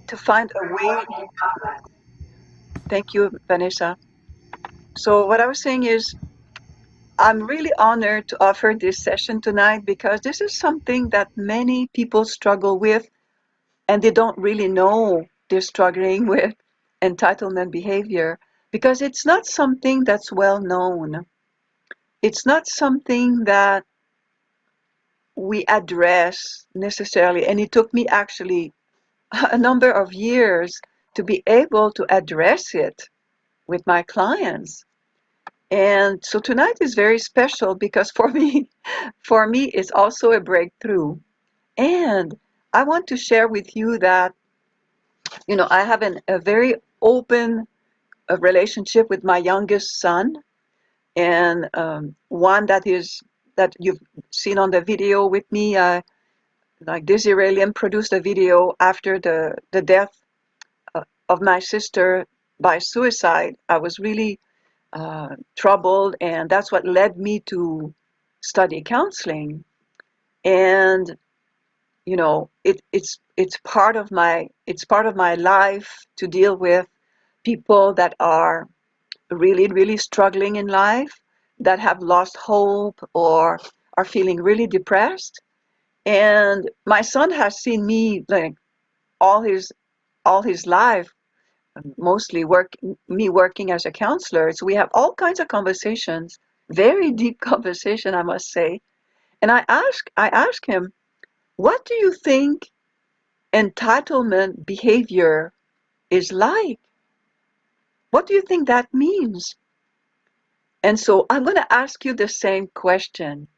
to find a way. Thank you, Vanessa. So what I was saying is, I'm really honored to offer this session tonight because this is something that many people struggle with, and they don't really know they're struggling with entitlement behavior because it's not something that's well known. It's not something that we address necessarily, and it took me actually a number of years to be able to address it with my clients. And so tonight is very special because for me, it's also a breakthrough. And I want to share with you that, I have a very open relationship with my youngest son, and one that you've seen on the video with me. Like Desiree Lim produced a video after the death of my sister by suicide. I was really troubled, and that's what led me to study counseling. And it's part of my life to deal with people that are really really struggling in life, that have lost hope or are feeling really depressed. And my son has seen me like all his all his life, mostly working as a counselor. So we have all kinds of conversations, very deep conversation, I must say. And I ask him, what do you think entitlement behavior is like? What do you think that means? And so I'm going to ask you the same question.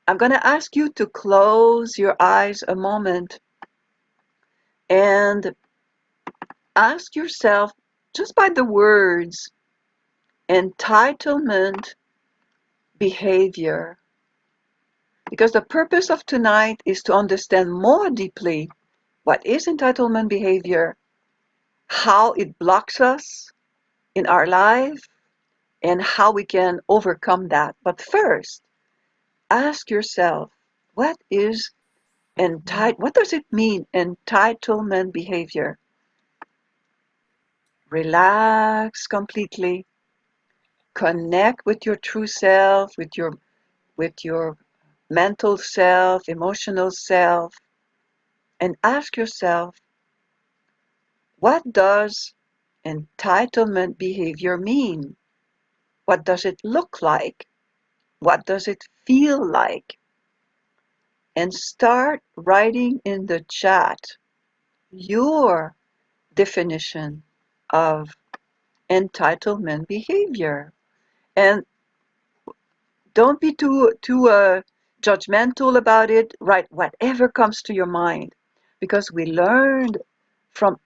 I'm going to ask you to close your eyes a moment and ask yourself, just by the words, entitlement behavior. Because the purpose of tonight is to understand more deeply what is entitlement behavior, how it blocks us in our life, and how we can overcome that. But first, ask yourself, what does it mean, entitlement behavior? Relax completely. Connect with your true self, with your mental self, emotional self, and ask yourself, what does entitlement behavior mean? What does it look like? What does it feel like? And start writing in the chat your definition of entitlement behavior. And don't be too judgmental about it. Write whatever comes to your mind, because we learned from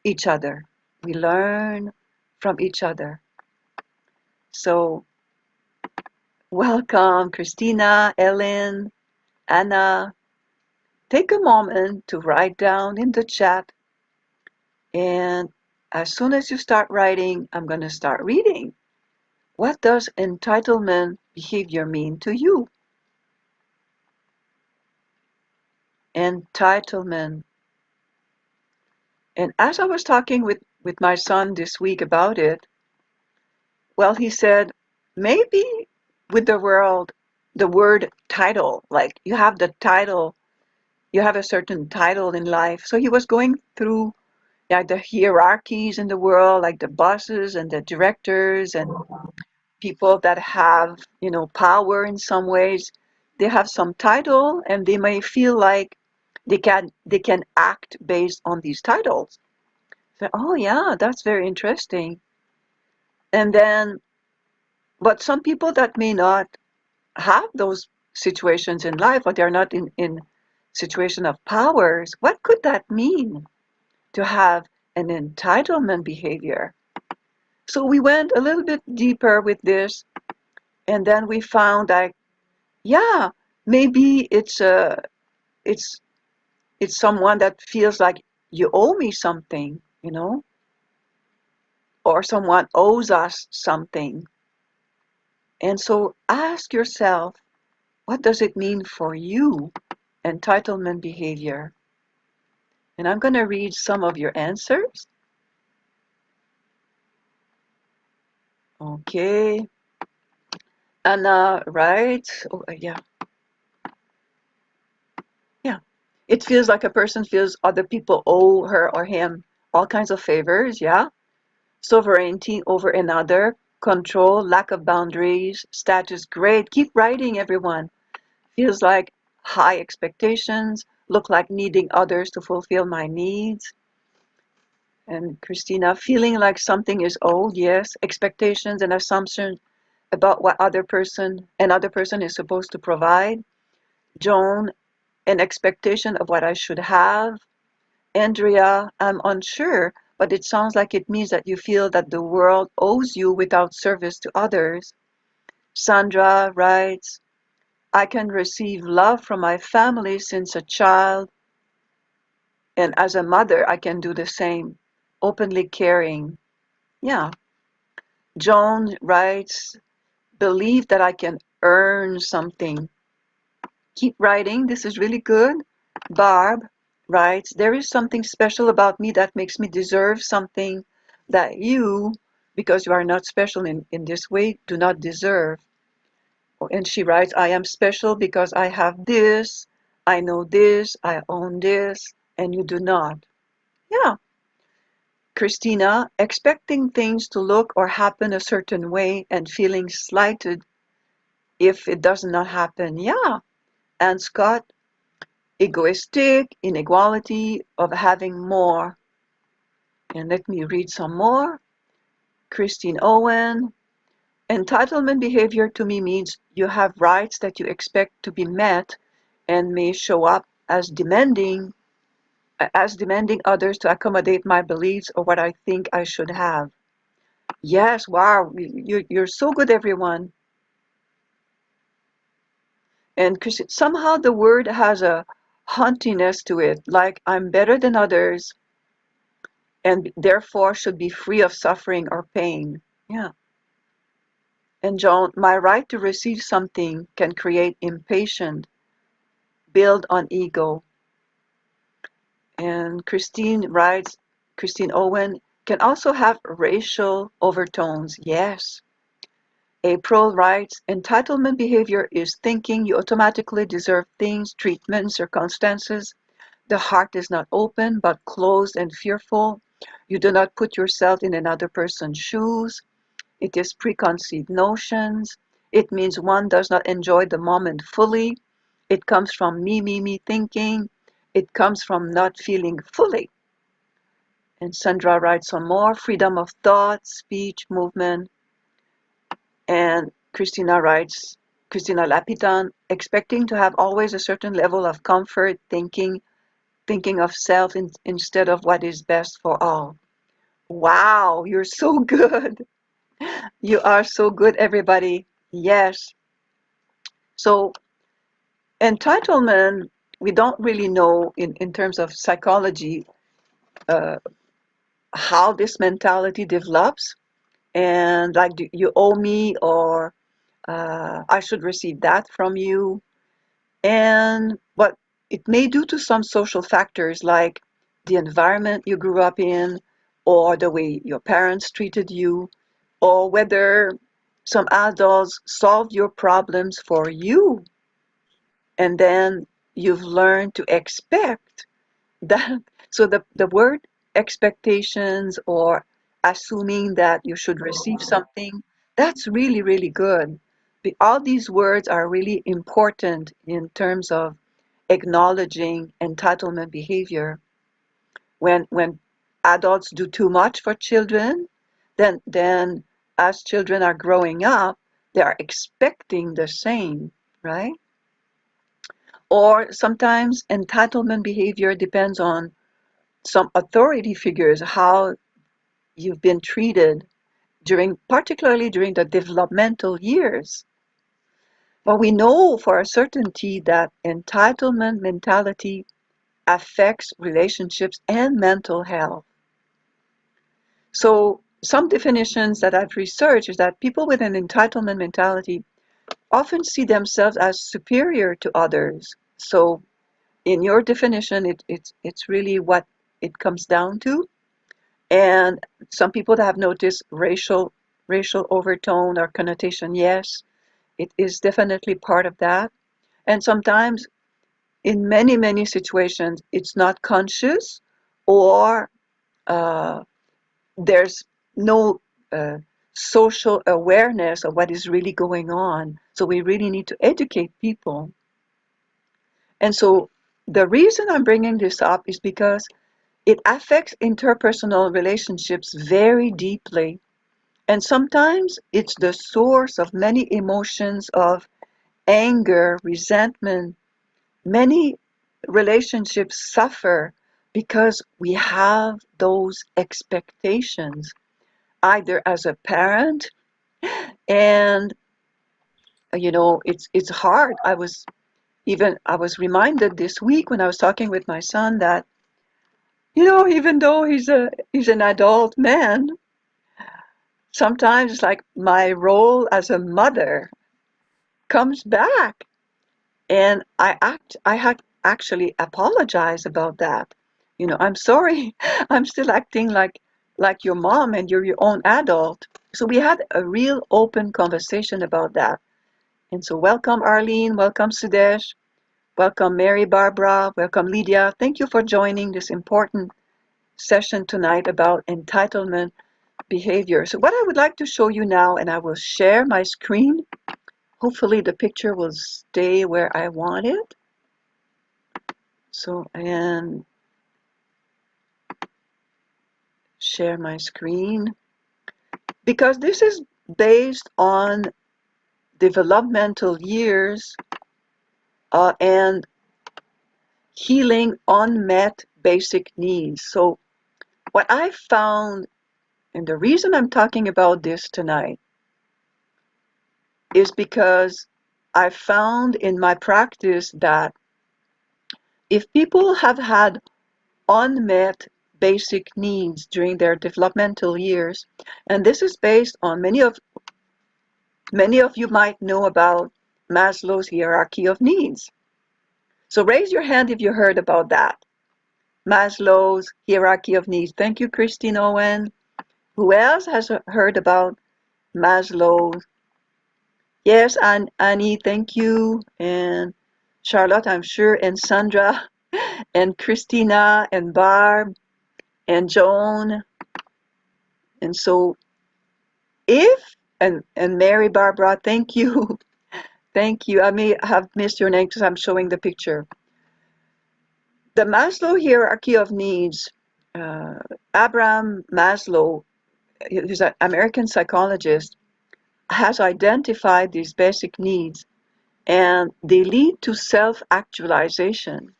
each other. We learn from each other. So welcome, Christina, Ellen, Anna. Take a moment to write down in the chat, and as soon as you start writing, I'm going to start reading. What does entitlement behavior mean to you? Entitlement. And as I was talking with my son this week about it, well, he said, maybe with the word title, like you have the title, you have a certain title in life. So he was going through the hierarchies in the world, like the bosses and the directors and people that have, power in some ways. They have some title and they may feel like they can act based on these titles. So, oh yeah, that's very interesting. And then, but some people that may not have those situations in life, or they're not in situation of powers, what could that mean to have an entitlement behavior? So we went a little bit deeper with this, and then we found that, yeah, maybe it's it's someone that feels like you owe me something, or someone owes us something. And so ask yourself, what does it mean for you, entitlement behavior? And I'm going to read some of your answers. Okay. Anna writes, oh, yeah. Yeah. It feels like a person feels other people owe her or him all kinds of favors. Yeah. Sovereignty over another, control, lack of boundaries, status. Great. Keep writing, everyone. Feels like high expectations, look like needing others to fulfill my needs. And Christina, feeling like something is owed. Yes. Expectations and assumptions about what another person is supposed to provide. Joan, an expectation of what I should have. Andrea, I'm unsure, but it sounds like it means that you feel that the world owes you without service to others. Sandra writes, I can receive love from my family since a child, and as a mother, I can do the same. Openly caring. Yeah. Joan writes, believe that I can earn something. Keep writing. This is really good. Barb writes, there is something special about me that makes me deserve something that you, because you are not special in this way, do not deserve. And she writes, I am special because I have this, I know this, I own this, and you do not. Yeah. Christina, expecting things to look or happen a certain way and feeling slighted if it does not happen. Yeah. And Scott, egoistic, inequality of having more. And let me read some more. Christine Owen. Entitlement behavior to me means you have rights that you expect to be met and may show up as demanding others to accommodate my beliefs or what I think I should have. Yes, wow, you're so good, everyone. And somehow the word has a hauntiness to it, like I'm better than others and therefore should be free of suffering or pain. Yeah. And John, my right to receive something can create impatience, build on ego. And Christine Owen, can also have racial overtones. Yes. April writes, entitlement behavior is thinking you automatically deserve things, treatment, circumstances. The heart is not open, but closed and fearful. You do not put yourself in another person's shoes. It is preconceived notions. It means one does not enjoy the moment fully. It comes from me thinking. It comes from not feeling fully. And Sandra writes some more, freedom of thought, speech, movement. And Christina Lapitan, expecting to have always a certain level of comfort, thinking of self instead of what is best for all. Wow, you're so good. You are so good, everybody. Yes. So entitlement, we don't really know in terms of psychology uh, how this mentality develops. And like, you owe me, or I should receive that from you. And but it may due to some social factors like the environment you grew up in, or the way your parents treated you, or whether some adults solved your problems for you, and then you've learned to expect that. So the word expectations, or assuming that you should receive something, that's really, really good. All these words are really important in terms of acknowledging entitlement behavior. When adults do too much for children, then as children are growing up, they are expecting the same, right? Or sometimes entitlement behavior depends on some authority figures, how you've been treated particularly during the developmental years. But we know for a certainty that entitlement mentality affects relationships and mental health. So some definitions that I've researched is that people with an entitlement mentality often see themselves as superior to others. So in your definition, it's really what it comes down to. And some people have noticed racial overtone or connotation. Yes, it is definitely part of that. And sometimes, in many situations, it's not conscious, or uh, there's no uh, social awareness of what is really going on. So we really need to educate people. And so the reason I'm bringing this up is because it affects interpersonal relationships very deeply. And sometimes it's the source of many emotions of anger, resentment. Many relationships suffer because we have those expectations, either as a parent, and it's hard. I was reminded this week when I was talking with my son that, even though he's an adult man, sometimes like my role as a mother comes back, and I had actually apologized about that. I'm sorry. I'm still acting like your mom, and you're your own adult. So we had a real open conversation about that. And so welcome Arlene, welcome Sudesh, welcome Mary Barbara, welcome Lydia. Thank you for joining this important session tonight about entitlement behavior. So what I would like to show you now, and I will share my screen. Hopefully the picture will stay where I want it. So, and share my screen, because this is based on developmental years and healing unmet basic needs. So what I found, and the reason I'm talking about this tonight, is because I found in my practice that if people have had unmet basic needs during their developmental years, and this is based on many of you might know about Maslow's hierarchy of needs. So raise your hand if you heard about that. Maslow's hierarchy of needs. Thank you, Christine Owen. Who else has heard about Maslow's? Yes, Annie, thank you. And Charlotte, I'm sure, and Sandra, and Christina, and Barb, and Joan. And so and Mary Barbara, thank you. Thank you. I may have missed your name because I'm showing the picture. The Maslow hierarchy of needs, Abraham Maslow, who's an American psychologist, has identified these basic needs, and they lead to self-actualization,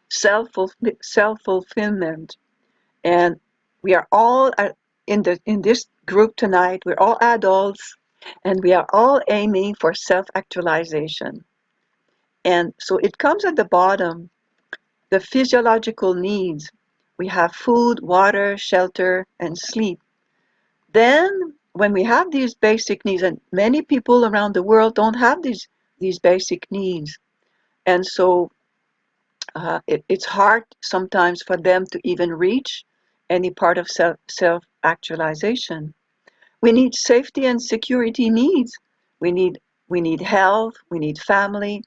self-fulfillment. And we are all in this group tonight, we're all adults, and we are all aiming for self-actualization. And so it comes at the bottom, the physiological needs. We have food, water, shelter, and sleep. Then, when we have these basic needs, and many people around the world don't have these basic needs, and so it's hard sometimes for them to even reach any part of self-actualization. We need safety and security needs. We need we need health. We need family.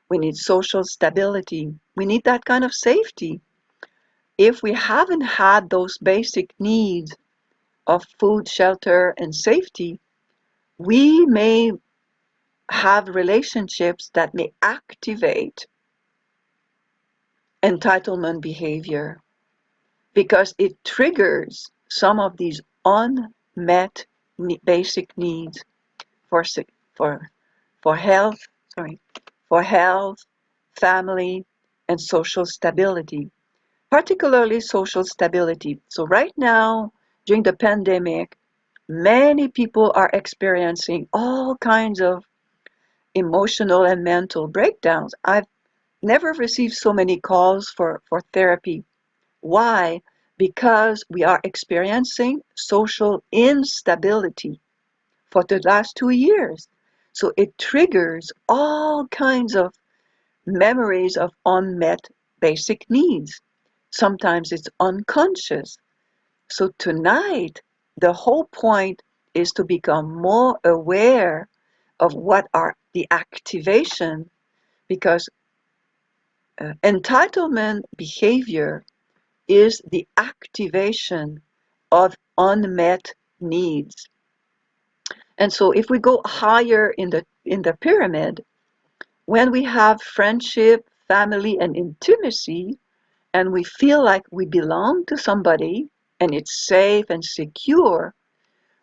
We need social stability. We need that kind of safety. If we haven't had those basic needs of food, shelter, and safety, we may have relationships that may activate entitlement behavior because it triggers some of these unmet basic needs for for for health, for health, family, and social stability, particularly social stability. So right now, during the pandemic, many people are experiencing all kinds of emotional and mental breakdowns. I've never received so many calls for therapy. Why? Because we are experiencing social instability for the last 2 years. So it triggers all kinds of memories of unmet basic needs. Sometimes it's unconscious. So tonight, the whole point is to become more aware of what are the activation, because entitlement behavior is the activation of unmet needs. And so if we go higher in the pyramid, when we have friendship, family, and intimacy, and we feel like we belong to somebody and it's safe and secure,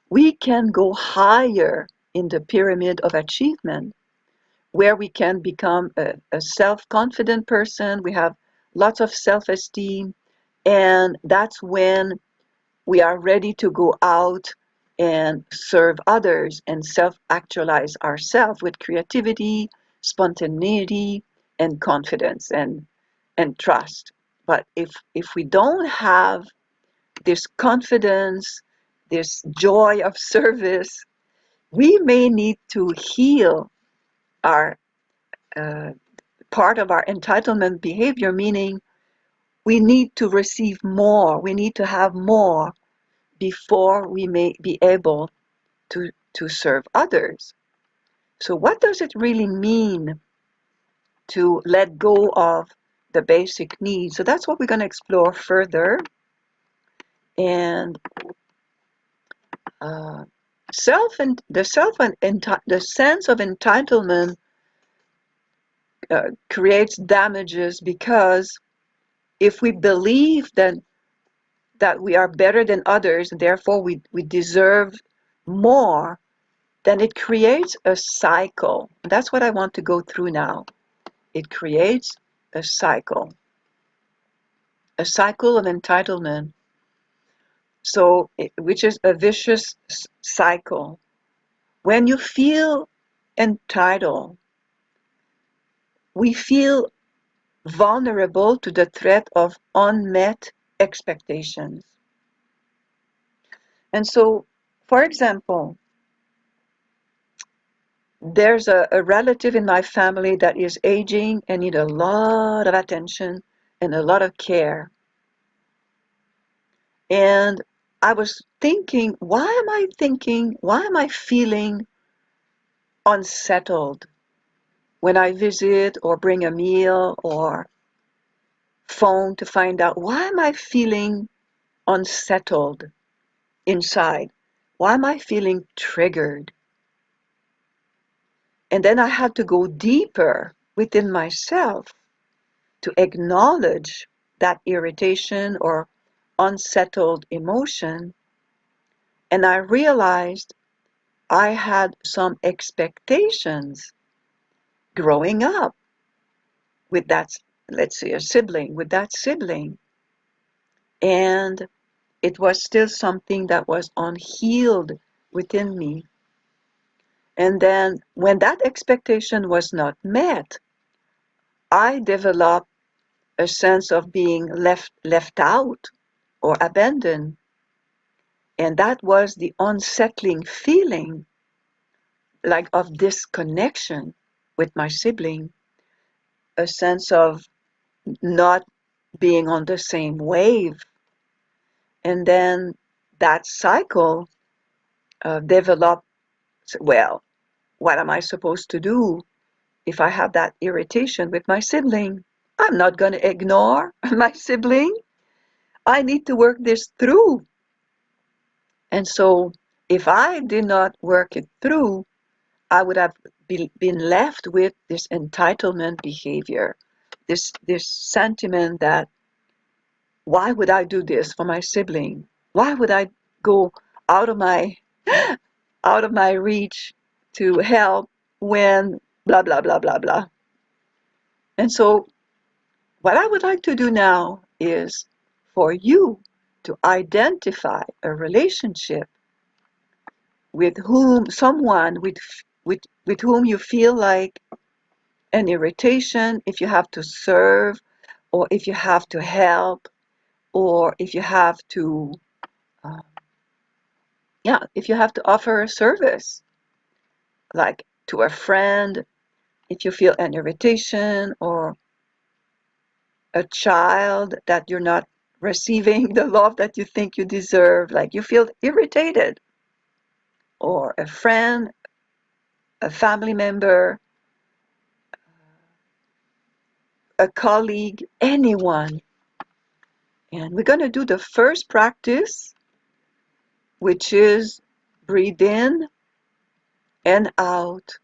we can go higher in the pyramid of achievement, where we can become a self-confident person. We have lots of self-esteem, and that's when we are ready to go out and serve others and self-actualize ourselves with creativity, spontaneity, and confidence and trust. But if we don't have this confidence, this joy of service, we may need to heal our uh, part of our entitlement behavior, meaning we need to receive more, we need to have more before we may be able to serve others. So what does it really mean to let go of the basic needs? So that's what we're going to explore further. And uh, the sense of entitlement creates damages, because if we believe that we are better than others, and therefore we deserve more, then it creates a cycle. That's what I want to go through now. It creates a cycle of entitlement. So, which is a vicious cycle. When you feel entitled, we feel vulnerable to the threat of unmet expectations. And so, for example, there's a relative in my family that is aging and need a lot of attention and a lot of care. And I was thinking, why am I feeling unsettled when I visit or bring a meal or phone to find out, why am I feeling unsettled inside? Why am I feeling triggered? And then I had to go deeper within myself to acknowledge that irritation or unsettled emotion. And I realized I had some expectations growing up with that, let's say, with that sibling. And it was still something that was unhealed within me. And then when that expectation was not met, I developed a sense of being left out or abandoned. And that was the unsettling feeling, like of disconnection with my sibling, a sense of not being on the same wave. And then that cycle developed, well, what am I supposed to do if I have that irritation with my sibling? I'm not going to ignore my sibling. I need to work this through. And so if I did not work it through, I would have been left with this entitlement behavior, this sentiment that, why would I do this for my sibling? Why would I go out of my out of my reach to help when blah blah blah blah blah? And so what I would like to do now is for you to identify a relationship with with whom you feel like an irritation, if you have to serve, or if you have to help, or if you have to uh, if you have to offer a service, like to a friend, If you feel an irritation or a child that you're not receiving the love that you think you deserve, like you feel irritated, or a friend, a family member, a colleague, anyone. And we're going to do the first practice, which is breathe in and out,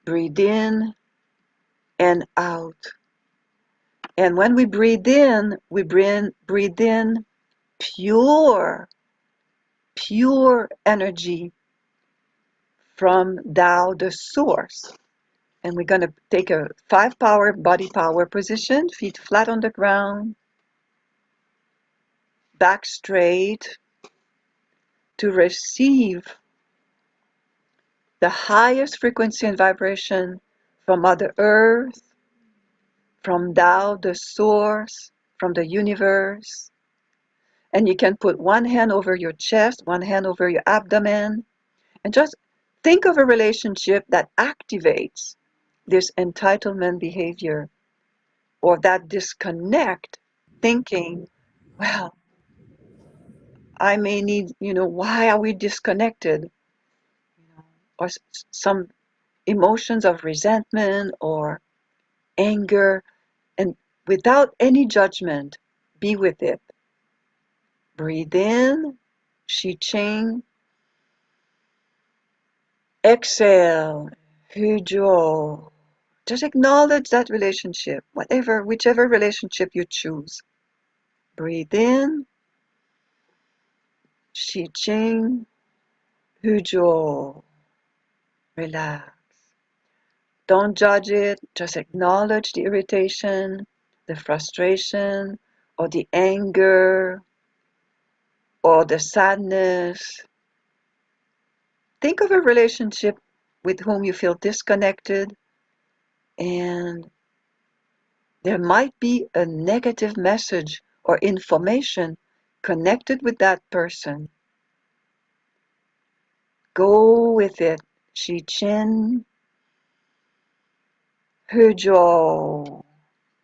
breathe in and out. And when we breathe in, we breathe in pure, pure energy from Tao, the source. And we're going to take a 5 power body power position, feet flat on the ground, back straight, to receive the highest frequency and vibration from Mother Earth, from Tao, the source, from the universe. And you can put one hand over your chest, one hand over your abdomen, and just think of a relationship that activates this entitlement behavior or that disconnect, thinking, well, I may need, why are we disconnected? Or some emotions of resentment or anger, and without any judgment, be with it. Breathe in, Shi Ching. Exhale, Hujo. Just acknowledge that relationship, whichever relationship you choose. Breathe in, Shi Ching, Hujo. Relax. Don't judge it, just acknowledge the irritation, the frustration, or the anger, or the sadness. Think of a relationship with whom you feel disconnected, and there might be a negative message or information connected with that person. Go with it. Shi Chin, Hujo,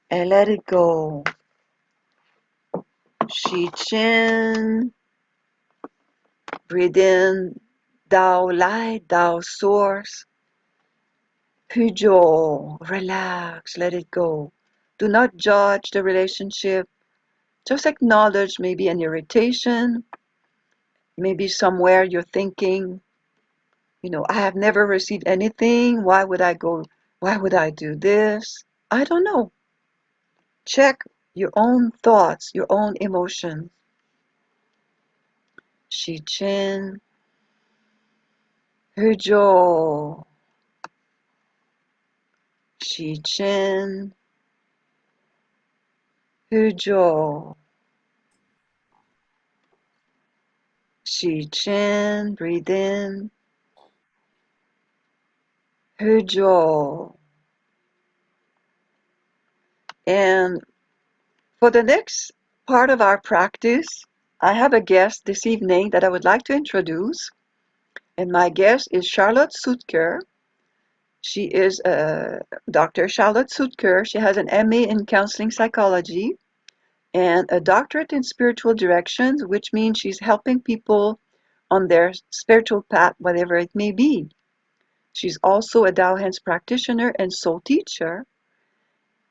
and let it go. Shi Chin, breathe in, Tao light, Tao source. Hujo, relax, let it go. Do not judge the relationship. Just acknowledge maybe an irritation, maybe somewhere you're thinking, I have never received anything. Why would I go? Why would I do this? I don't know. Check your own thoughts, your own emotions. Shi Chin, Hujo, Shi Chin, Hujo, Shi Chin, breathe in, Hujo. And for the next part of our practice, I have a guest this evening that I would like to introduce. And my guest is Charlotte Sutker. She is Dr. Charlotte Sutker. She has an MA in counseling psychology and a doctorate in spiritual directions, which means she's helping people on their spiritual path, whatever it may be. She's also a Tao Hands practitioner and soul teacher.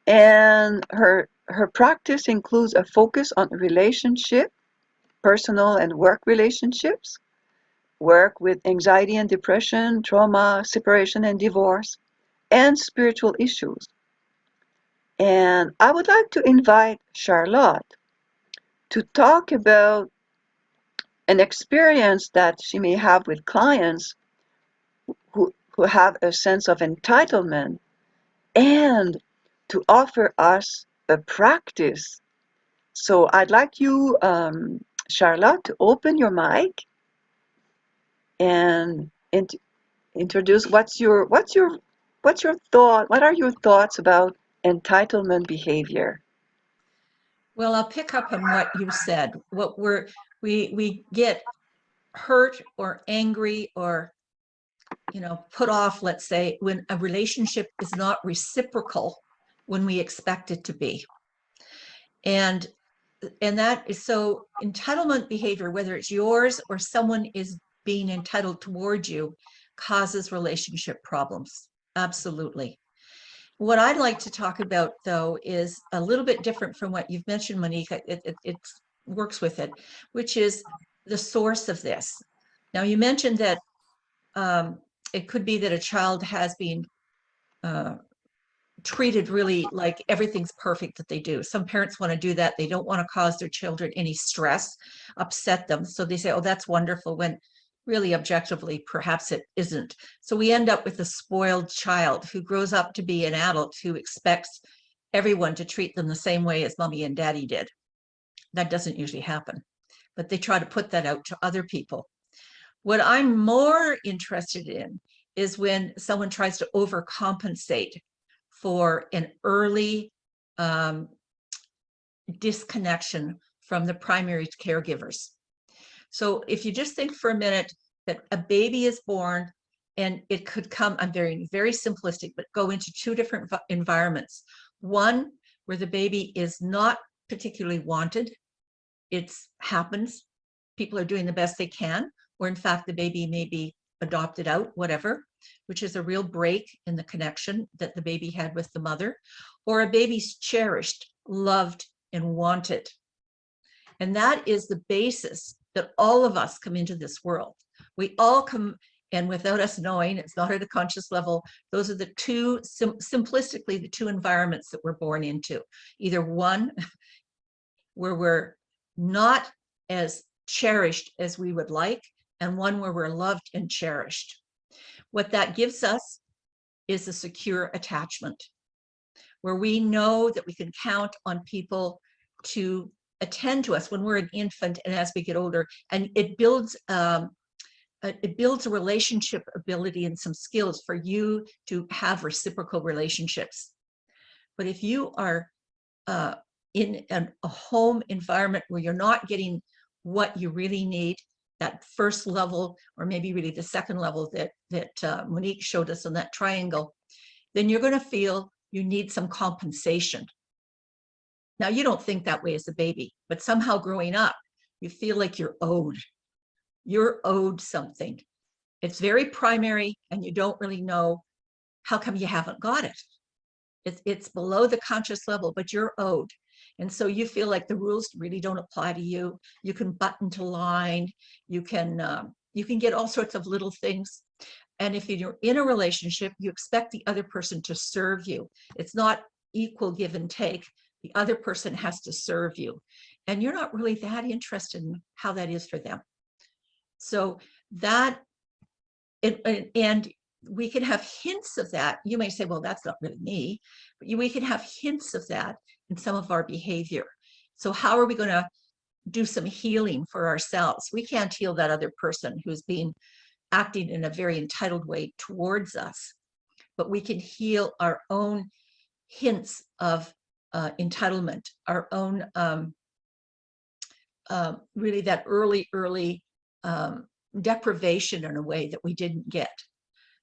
And her practice includes a focus on relationship, personal and work relationships, work with anxiety and depression, trauma, separation and divorce, and spiritual issues. And I would like to invite Charlotte to talk about an experience that she may have with clients who have a sense of entitlement, and to offer us a practice. So I'd like you, Charlotte, to open your mic and introduce what are your thoughts about entitlement behavior? Well, I'll pick up on what you said. We get hurt or angry or put off, let's say, when a relationship is not reciprocal when we expect it to be. And that is, so entitlement behavior, whether it's yours or someone is being entitled toward you, causes relationship problems. Absolutely. What I'd like to talk about, though, is a little bit different from what you've mentioned, Monique. It works with it, which is the source of this. Now, you mentioned that it could be that a child has been treated really like everything's perfect that they do. Some parents want to do that. They don't want to cause their children any stress, upset them. So they say, oh, that's wonderful, when really objectively, perhaps it isn't. So we end up with a spoiled child who grows up to be an adult who expects everyone to treat them the same way as mommy and daddy did. That doesn't usually happen, but they try to put that out to other people. What I'm more interested in is when someone tries to overcompensate for an early disconnection from the primary caregivers. So if you just think for a minute that a baby is born, and it could come, I'm very, very simplistic, but go into two different environments. One where the baby is not particularly wanted. It happens. People are doing the best they can, or in fact, the baby may be adopted out, whatever, which is a real break in the connection that the baby had with the mother, or a baby's cherished, loved, and wanted. And that is the basis that all of us come into this world. We all come, and without us knowing, it's not at a conscious level, those are the two, simplistically, the two environments that we're born into. Either one where we're not as cherished as we would like, and one where we're loved and cherished. What that gives us is a secure attachment, where we know that we can count on people to attend to us when we're an infant and as we get older, and it builds a relationship ability and some skills for you to have reciprocal relationships. But if you are in a home environment where you're not getting what you really need, that first level, or maybe really the second level that Monique showed us on that triangle, then you're going to feel you need some compensation. Now, you don't think that way as a baby, but somehow growing up, you feel like you're owed. You're owed something. It's very primary, and you don't really know how come you haven't got it. It's below the conscious level, but you're owed. And so you feel like the rules really don't apply to you. You can butt into line. You can get all sorts of little things. And if you're in a relationship, you expect the other person to serve you. It's not equal give and take. The other person has to serve you. And you're not really that interested in how that is for them. So that, and we can have hints of that. You may say, well, that's not really me, but we can have hints of that in some of our behavior. So how are we going to do some healing for ourselves? We can't heal that other person who's been acting in a very entitled way towards us, but we can heal our own hints of entitlement, our own really that early deprivation in a way that we didn't get.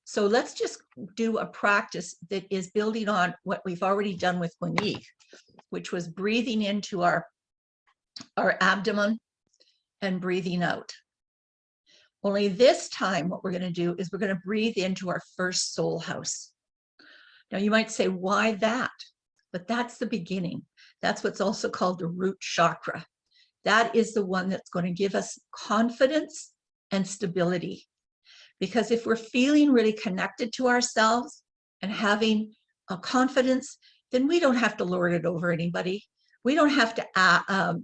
So let's just do a practice that is building on what we've already done with Monique, which was breathing into our abdomen and breathing out. Only this time, what we're going to do is we're going to breathe into our first soul house. Now, you might say, why that? But that's the beginning. That's what's also called the root chakra. That is the one that's going to give us confidence and stability. Because if we're feeling really connected to ourselves and having a confidence, then we don't have to lord it over anybody. We don't have to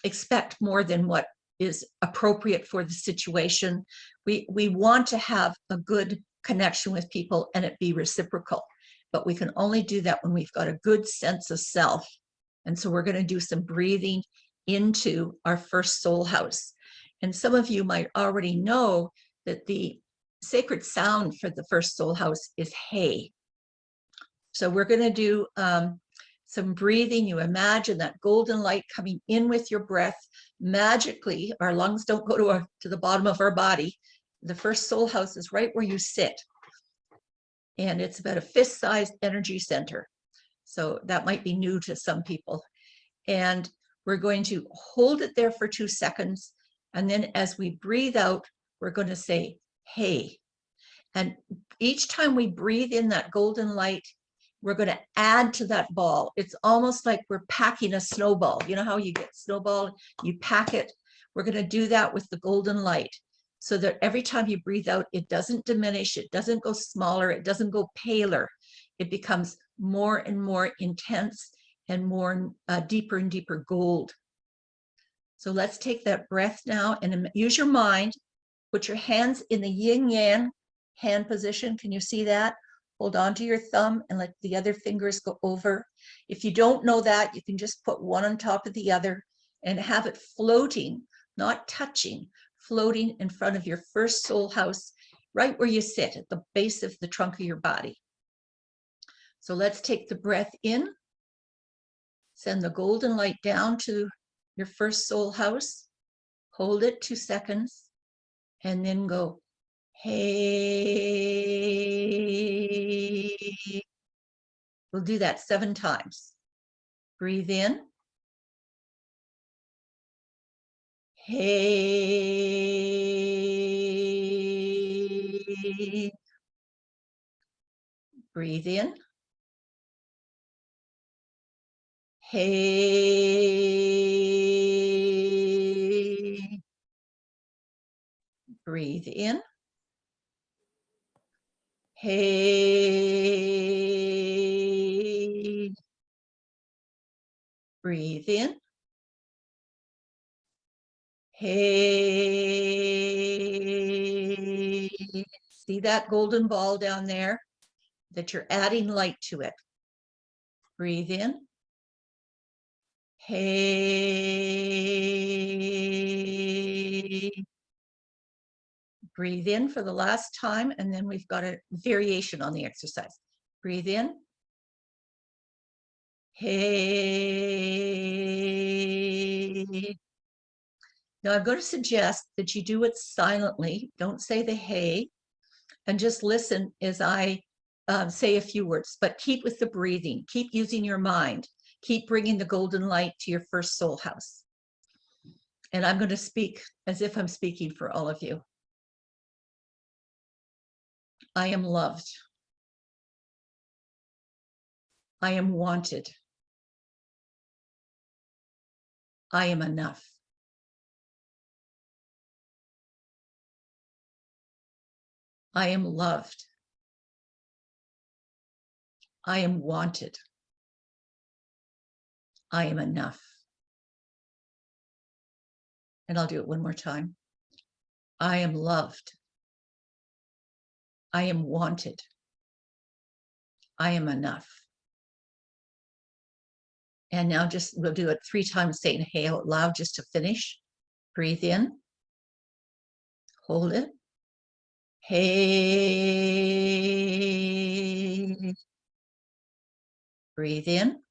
expect more than what is appropriate for the situation. We want to have a good connection with people and it be reciprocal. But we can only do that when we've got a good sense of self. And so we're going to do some breathing into our first soul house. And some of you might already know that the sacred sound for the first soul house is hey. So we're going to do some breathing. You imagine that golden light coming in with your breath. Magically, our lungs don't go to the bottom of our body. the first soul house is right where you sit. And it's about a fist-sized energy center. So that might be new to some people. And we're going to hold it there for 2 seconds. And then as we breathe out, we're going to say, hey. And each time we breathe in that golden light, we're going to add to that ball. It's almost like we're packing a snowball. You know how you get snowball, you pack it. We're going to do that with the golden light, so that every time you breathe out, it doesn't diminish, it doesn't go smaller, it doesn't go paler. It becomes more and more intense and more deeper and deeper gold. So let's take that breath now and use your mind. Put your hands in the yin yang hand position. Can you see that? Hold on to your thumb and let the other fingers go over. If you don't know that, you can just put one on top of the other and have it floating, not touching, floating in front of your first soul house, right where you sit at the base of the trunk of your body. So let's take the breath in, send the golden light down to your first soul house, hold it 2 seconds, and then go, hey. We'll do that 7 times. Breathe in. Hey. Breathe in. Hey. Breathe in. Hey. Breathe in. Hey. See that golden ball down there? That you're adding light to it. Breathe in. Hey. Breathe in for the last time, and then we've got a variation on the exercise. Breathe in. Hey. Now I'm going to suggest that you do it silently. Don't say the hey, and just listen as I say a few words, but keep with the breathing. Keep using your mind. Keep bringing the golden light to your first soul house. And I'm going to speak as if I'm speaking for all of you. I am loved. I am wanted. I am enough. I am loved. I am wanted. I am enough. And I'll do it one more time. I am loved. I am wanted. I am enough. And now we'll do it 3 times, saying hey out loud just to finish. Breathe in. Hold it. Hey. Breathe in.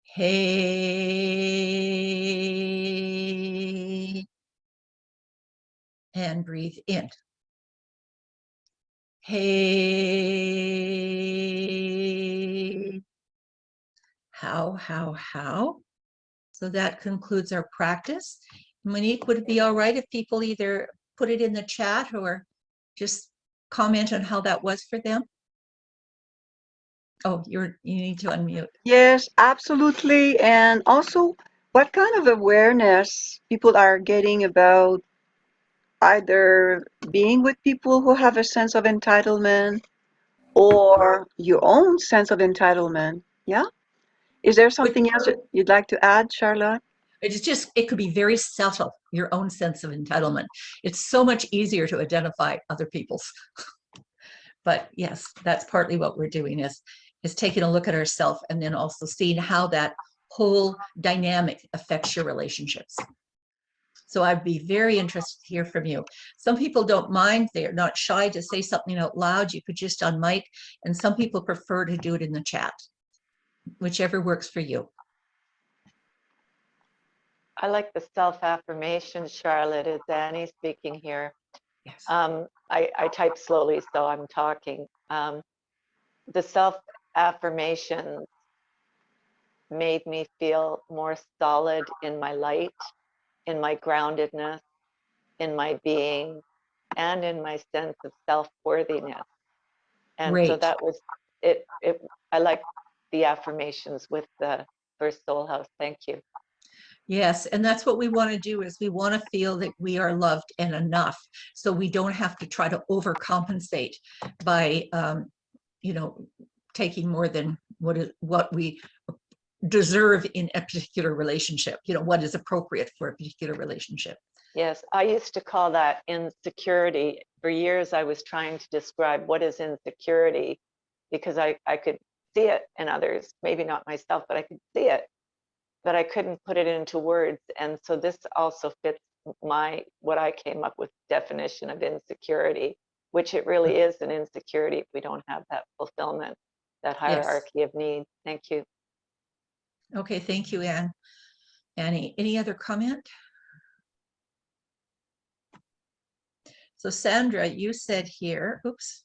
Hey. And breathe in. Hey. How? So that concludes our practice. Monique, would it be all right if people either put it in the chat or just comment on how that was for them? Oh, you need to unmute. Yes, absolutely. And also, what kind of awareness people are getting about either being with people who have a sense of entitlement or your own sense of entitlement? Yeah? Is there something else that you'd like to add, Charlotte? It could be very subtle, your own sense of entitlement. It's so much easier to identify other people's. But yes, that's partly what we're doing is taking a look at ourselves and then also seeing how that whole dynamic affects your relationships. So I'd be very interested to hear from you. Some people don't mind. They're not shy to say something out loud. You could just unmic, and some people prefer to do it in the chat, whichever works for you. I like the self-affirmation, Charlotte. It's Annie speaking here. Yes. I type slowly, so I'm talking. The self-affirmations made me feel more solid in my light, in my groundedness, in my being, and in my sense of self-worthiness. And so Great. that was it. I like the affirmations with the first soul house. Thank you. Yes, and that's what we want to do is we want to feel that we are loved and enough, so we don't have to try to overcompensate by, taking more than what we deserve in a particular relationship. What is appropriate for a particular relationship. Yes, I used to call that insecurity. For years, I was trying to describe what is insecurity because I could see it in others, maybe not myself, but I could see it, but I couldn't put it into words. And so this also fits what I came up with definition of insecurity, which it really is an insecurity if we don't have that fulfillment, that hierarchy of needs. Thank you. Okay, thank you, Anne. Annie, any other comment? So Sandra, you said here, oops.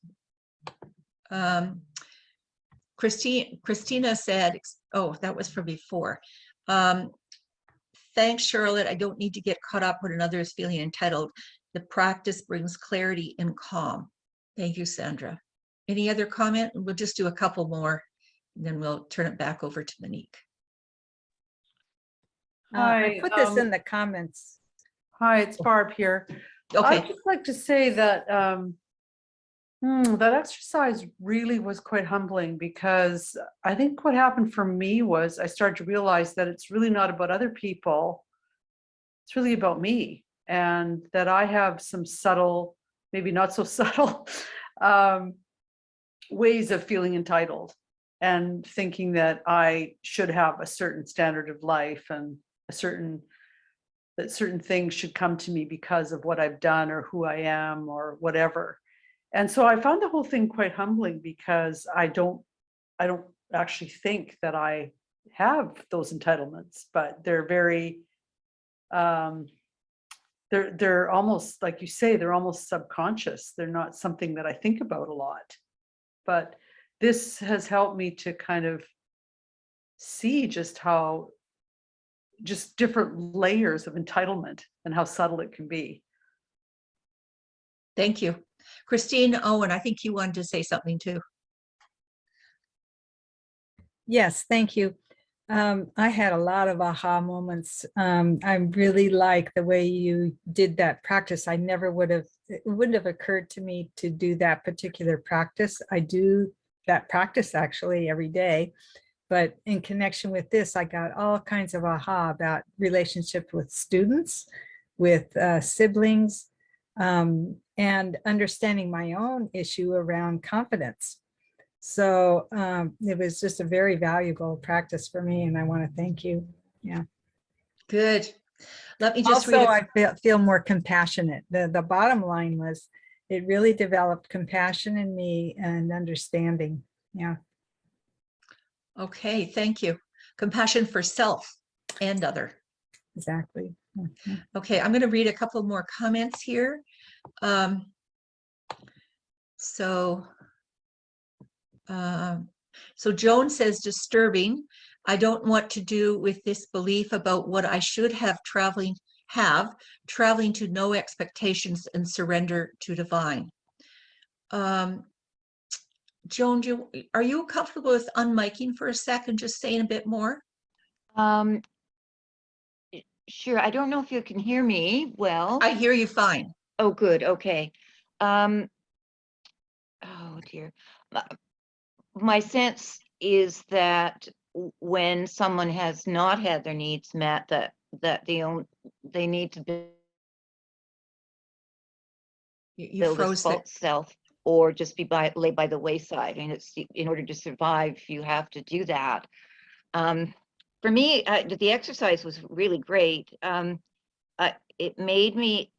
Christina said, oh, that was from before. Thanks, Charlotte. I don't need to get caught up when another is feeling entitled. The practice brings clarity and calm. Thank you, Sandra. Any other comment? We'll just do a couple more, and then we'll turn it back over to Monique. I put this in the comments. Hi, it's Barb here. Okay. I'd just like to say that that exercise really was quite humbling, because I think what happened for me was I started to realize that it's really not about other people. It's really about me, and that I have some subtle, maybe not so subtle, ways of feeling entitled and thinking that I should have a certain standard of life and that certain things should come to me because of what I've done or who I am or whatever. And so I found the whole thing quite humbling, because I don't actually think that I have those entitlements, but they're very they're almost, like you say, they're almost subconscious. They're not something that I think about a lot. But this has helped me to kind of see just different layers of entitlement and how subtle it can be. Thank you. Christine Owen, I think you wanted to say something too. Yes, thank you. I had a lot of aha moments. I really like the way you did that practice. It wouldn't have occurred to me to do that particular practice. I do that practice actually every day, but in connection with this, I got all kinds of aha about relationship with students, with siblings, and understanding my own issue around confidence. So it was just a very valuable practice for me, and I want to thank you. Yeah. Good. Let me just also, I feel more compassionate. The bottom line was it really developed compassion in me and understanding. Yeah. Okay, thank you. Compassion for self and other. Exactly. Okay, I'm going to read a couple more comments here. So Joan says, disturbing. I don't want to do with this belief about what I should have traveling to no expectations and surrender to divine. Joan, are you comfortable with unmiking for a second, just saying a bit more? Sure. I don't know if you can hear me well. I hear you fine. Oh, good. Okay. Oh dear. My sense is that when someone has not had their needs met, that they need to build a false self, or just be laid by the wayside. And it's, in order to survive, you have to do that. For me, the exercise was really great. It made me,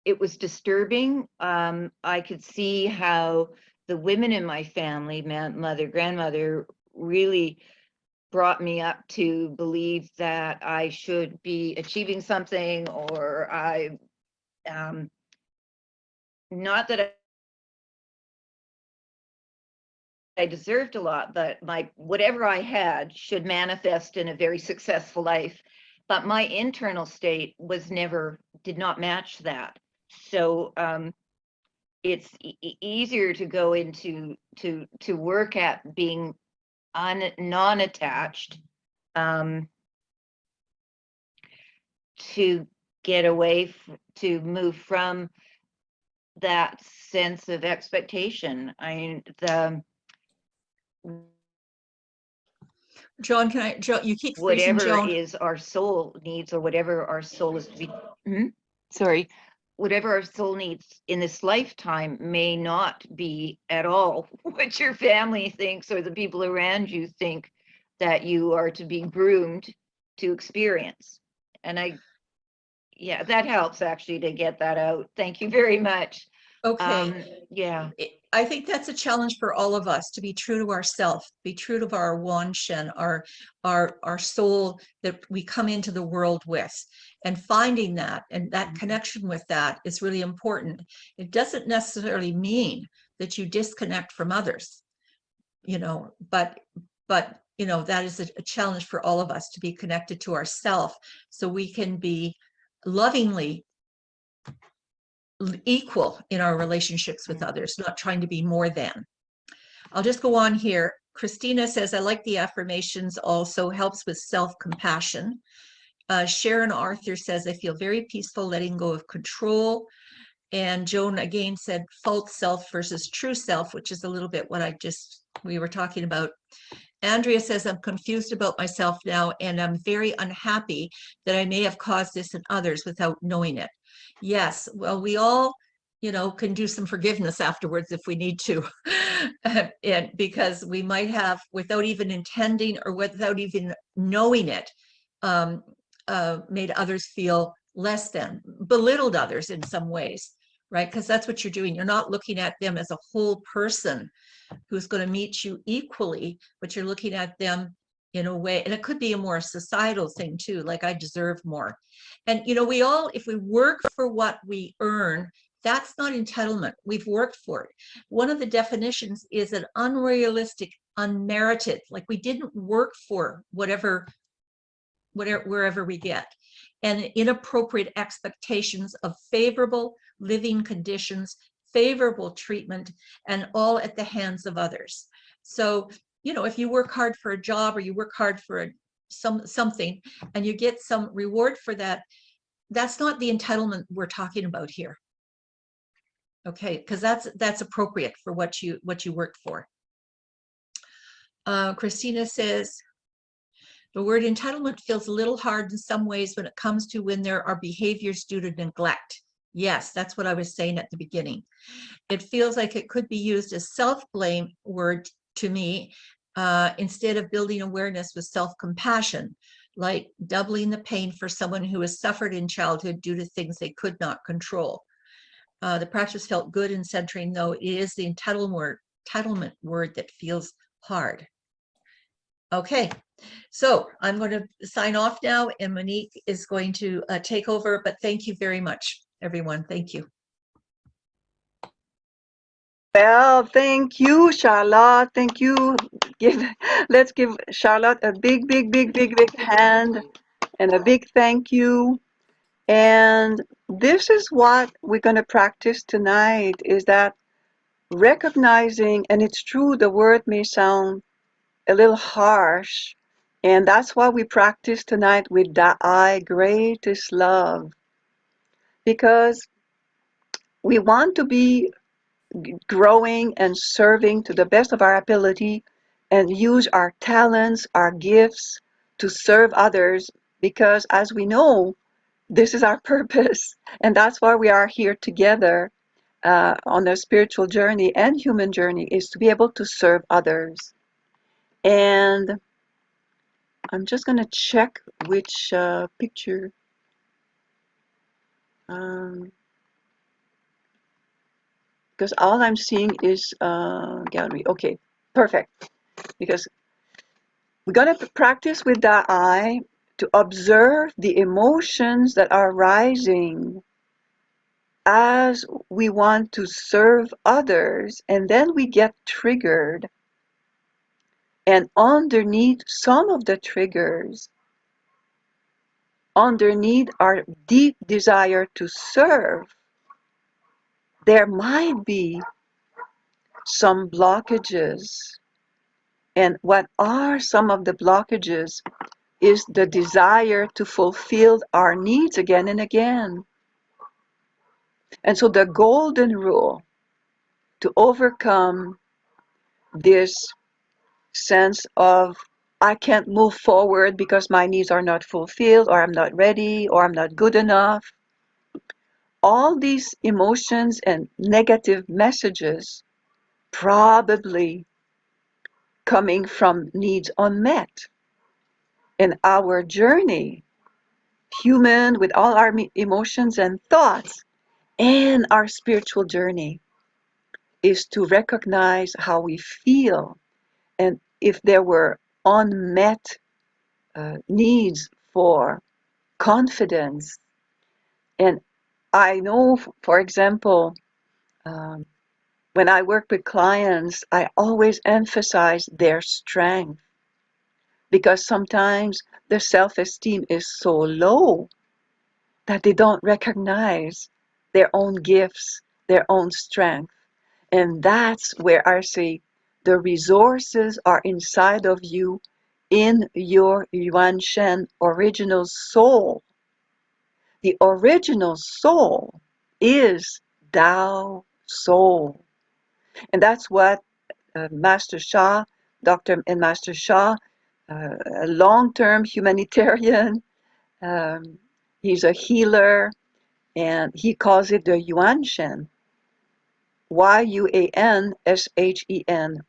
it was disturbing. I could see how the women in my family, mother, grandmother, really brought me up to believe that I should be achieving something, or not that I deserved a lot, but whatever I had should manifest in a very successful life. But my internal state did not match that. So it's easier to go into to work at being non-attached, to get away, to move from that sense of expectation. Joan, you keep freezing, Whatever Joan. is our soul needs, or whatever our soul is to be, sorry, whatever our soul needs in this lifetime may not be at all what your family thinks or the people around you think that you are to be groomed to experience. And yeah, that helps actually to get that out. Thank you very much. Okay. Yeah. I think that's a challenge for all of us, to be true to ourselves, be true to our Wan Shen, our soul that we come into the world with, and finding that, and that connection with that is really important. It doesn't necessarily mean that you disconnect from others, but that is a challenge for all of us, to be connected to ourselves so we can be lovingly equal in our relationships with others, not trying to be more than. I'll just go on here. Christina says, I like the affirmations, also helps with self-compassion. Sharon Arthur says, I feel very peaceful letting go of control. And Joan again said, false self versus true self, which is a little bit what we were talking about. Andrea says, I'm confused about myself now, and I'm very unhappy that I may have caused this in others without knowing it. Yes, well, we all, can do some forgiveness afterwards if we need to. And because we might have, without even intending or without even knowing it, made others feel less than, belittled others in some ways, right? Because that's what you're doing. You're not looking at them as a whole person who's going to meet you equally, but you're looking at them in a way, and it could be a more societal thing too, like I deserve more. And we all, if we work for what we earn, that's not entitlement. We've worked for it. One of the definitions is an unrealistic, unmerited, like we didn't work for wherever we get, and inappropriate expectations of favorable living conditions, favorable treatment, and all at the hands of others. So, if you work hard for a job, or you work hard for something, and you get some reward for that, that's not the entitlement we're talking about here. Okay, because that's appropriate for what you worked for. Christina says, the word entitlement feels a little hard in some ways when there are behaviors due to neglect. Yes, that's what I was saying at the beginning. It feels like it could be used as self-blame word to me, instead of building awareness with self-compassion, like doubling the pain for someone who has suffered in childhood due to things they could not control. The practice felt good and centering, though it is the entitlement word that feels hard. Okay, so I'm going to sign off now, and Monique is going to take over, but thank you very much, everyone. Thank you. Well, thank you, Charlotte. Thank you. Let's give Charlotte a big, big, big, big, big hand and a big thank you. And this is what we're going to practice tonight, is that recognizing, and it's true, the word may sound a little harsh, and that's why we practice tonight with Thy greatest love, because we want to be growing and serving to the best of our ability and use our talents, our gifts to serve others, because as we know, this is our purpose, and that's why we are here together on a spiritual journey and human journey, is to be able to serve others. And I'm just going to check which picture. Because all I'm seeing is gallery. Okay, perfect. Because We're going to practice with that eye to observe the emotions that are rising as we want to serve others, and then we get triggered. And underneath some of the triggers, underneath our deep desire to serve, there might be some blockages. And what are some of the blockages is the desire to fulfill our needs again and again. And so the golden rule to overcome this sense of I can't move forward because my needs are not fulfilled, or I'm not ready, or I'm not good enough. All these emotions and negative messages probably coming from needs unmet. In our journey, human with all our emotions and thoughts, and our spiritual journey is to recognize how we feel, and if there were unmet needs for confidence. And I know, for example, um, when I work with clients, I always emphasize their strength, because sometimes their self-esteem is so low that they don't recognize their own gifts, their own strength. And that's where I say the resources are inside of you, in your Yuan Shen original soul. The original soul is Tao soul. And that's what Master Sha, Dr. and Master Sha, a long-term humanitarian, um, he's a healer, and he calls it the Yuan Shen, Yuanshen,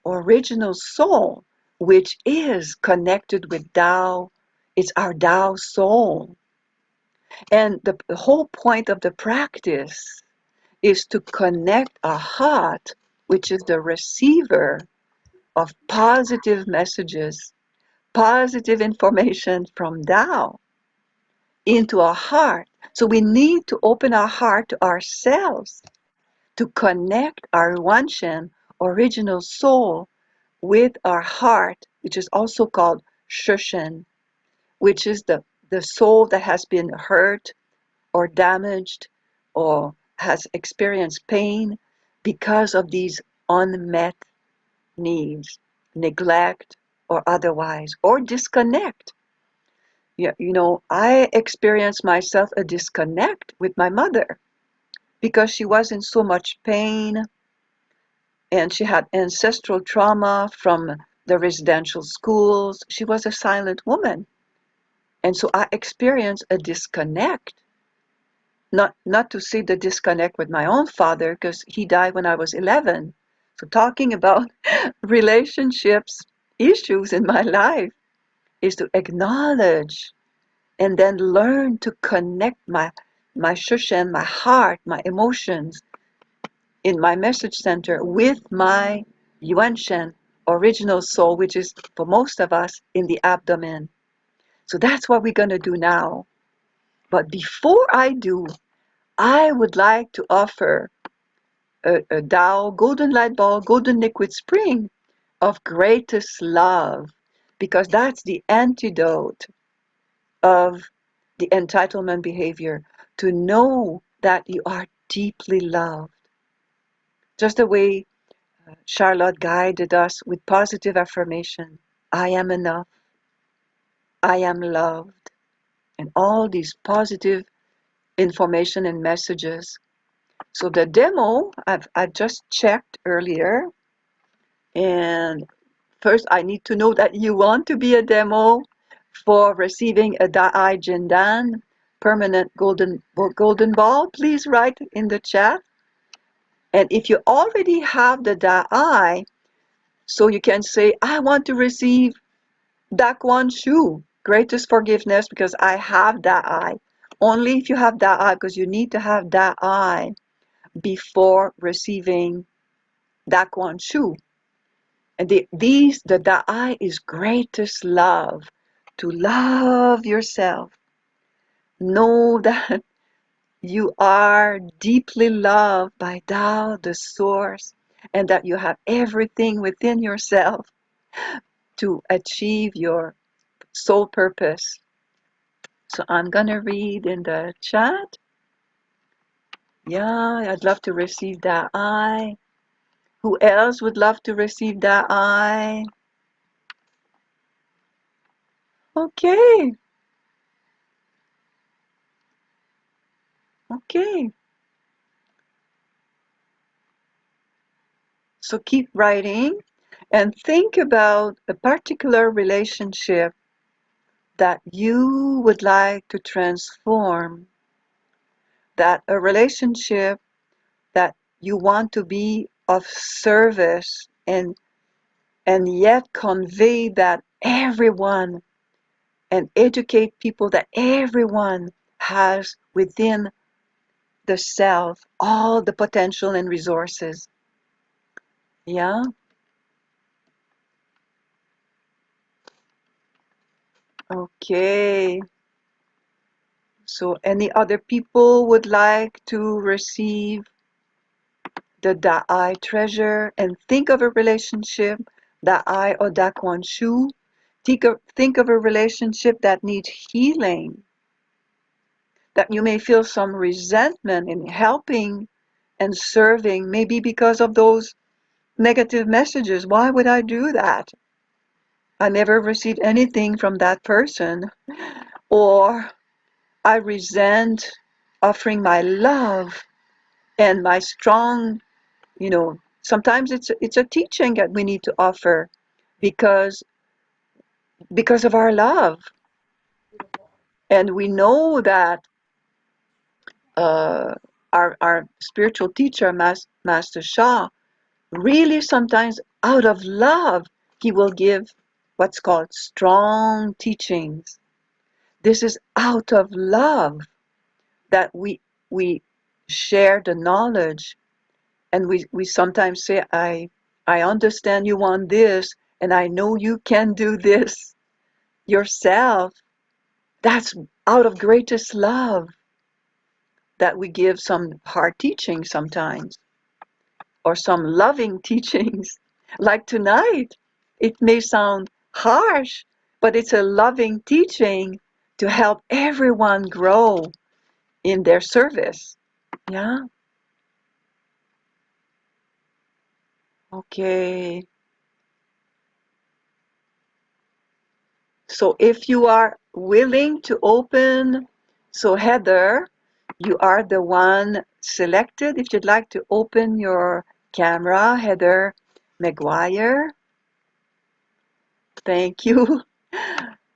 original soul, which is connected with Tao. It's our Tao soul. And the whole point of the practice is to connect our heart, which is the receiver of positive messages, positive information from Tao, into our heart. So we need to open our heart to ourselves, to connect our Wanshen, original soul, with our heart, which is also called Shushen, which is the soul that has been hurt or damaged or has experienced pain because of these unmet needs, neglect or otherwise, or disconnect. Yeah, I experienced myself a disconnect with my mother because she was in so much pain, and she had ancestral trauma from the residential schools. She was a silent woman. And so I experienced a disconnect. Not to say the disconnect with my own father, because he died when I was 11. So talking about relationships, issues in my life, is to acknowledge and then learn to connect my shushen, my heart, my emotions in my message center with my yuanshen, original soul, which is for most of us in the abdomen. So that's what we're going to do now. But before I do, I would like to offer a Tao golden light ball, golden liquid spring of greatest love, because that's the antidote of the entitlement behavior, to know that you are deeply loved. Just the way Charlotte guided us with positive affirmation. I am enough. I am loved. And all these positive information and messages. So the demo, I've just checked earlier. And first, I need to know that you want to be a demo for receiving a Da'ai Jindan permanent golden ball. Please write in the chat. And if you already have the Da'ai, so you can say, I want to receive Dakwan Shu, greatest forgiveness, because I have Da'ai. Only if you have Da'ai, because you need to have Da'ai before receiving Dakwan Shu. And the I is greatest love, to love yourself. Know that you are deeply loved by Tao, the source, and that you have everything within yourself to achieve your soul purpose. So I'm going to read in the chat. Yeah, I'd love to receive that I. Who else would love to receive that I? Okay, okay. So keep writing and think about a particular relationship that you would like to transform, that a relationship that you want to be of service and yet convey that everyone and educate people that everyone has within the self all the potential and resources. Yeah. Okay. So any other people would like to receive the Da'ai treasure and think of a relationship, Da'ai or Daquan Shu. Think of a relationship that needs healing, that you may feel some resentment in helping and serving, maybe because of those negative messages. Why would I do that? I never received anything from that person. Or I resent offering my love and my strong, sometimes it's a teaching that we need to offer because of our love. And we know that uh, our spiritual teacher, Master Shah, really sometimes out of love, he will give what's called strong teachings. This is out of love that we share the knowledge, and we sometimes say, I understand you want this, and I know you can do this yourself. That's out of greatest love that we give some hard teaching sometimes, or some loving teachings. Like tonight, it may sound harsh, but it's a loving teaching to help everyone grow in their service. Yeah? Okay. So if you are willing to open, so Heather, you are the one selected. If you'd like to open your camera, Heather McGuire, thank you.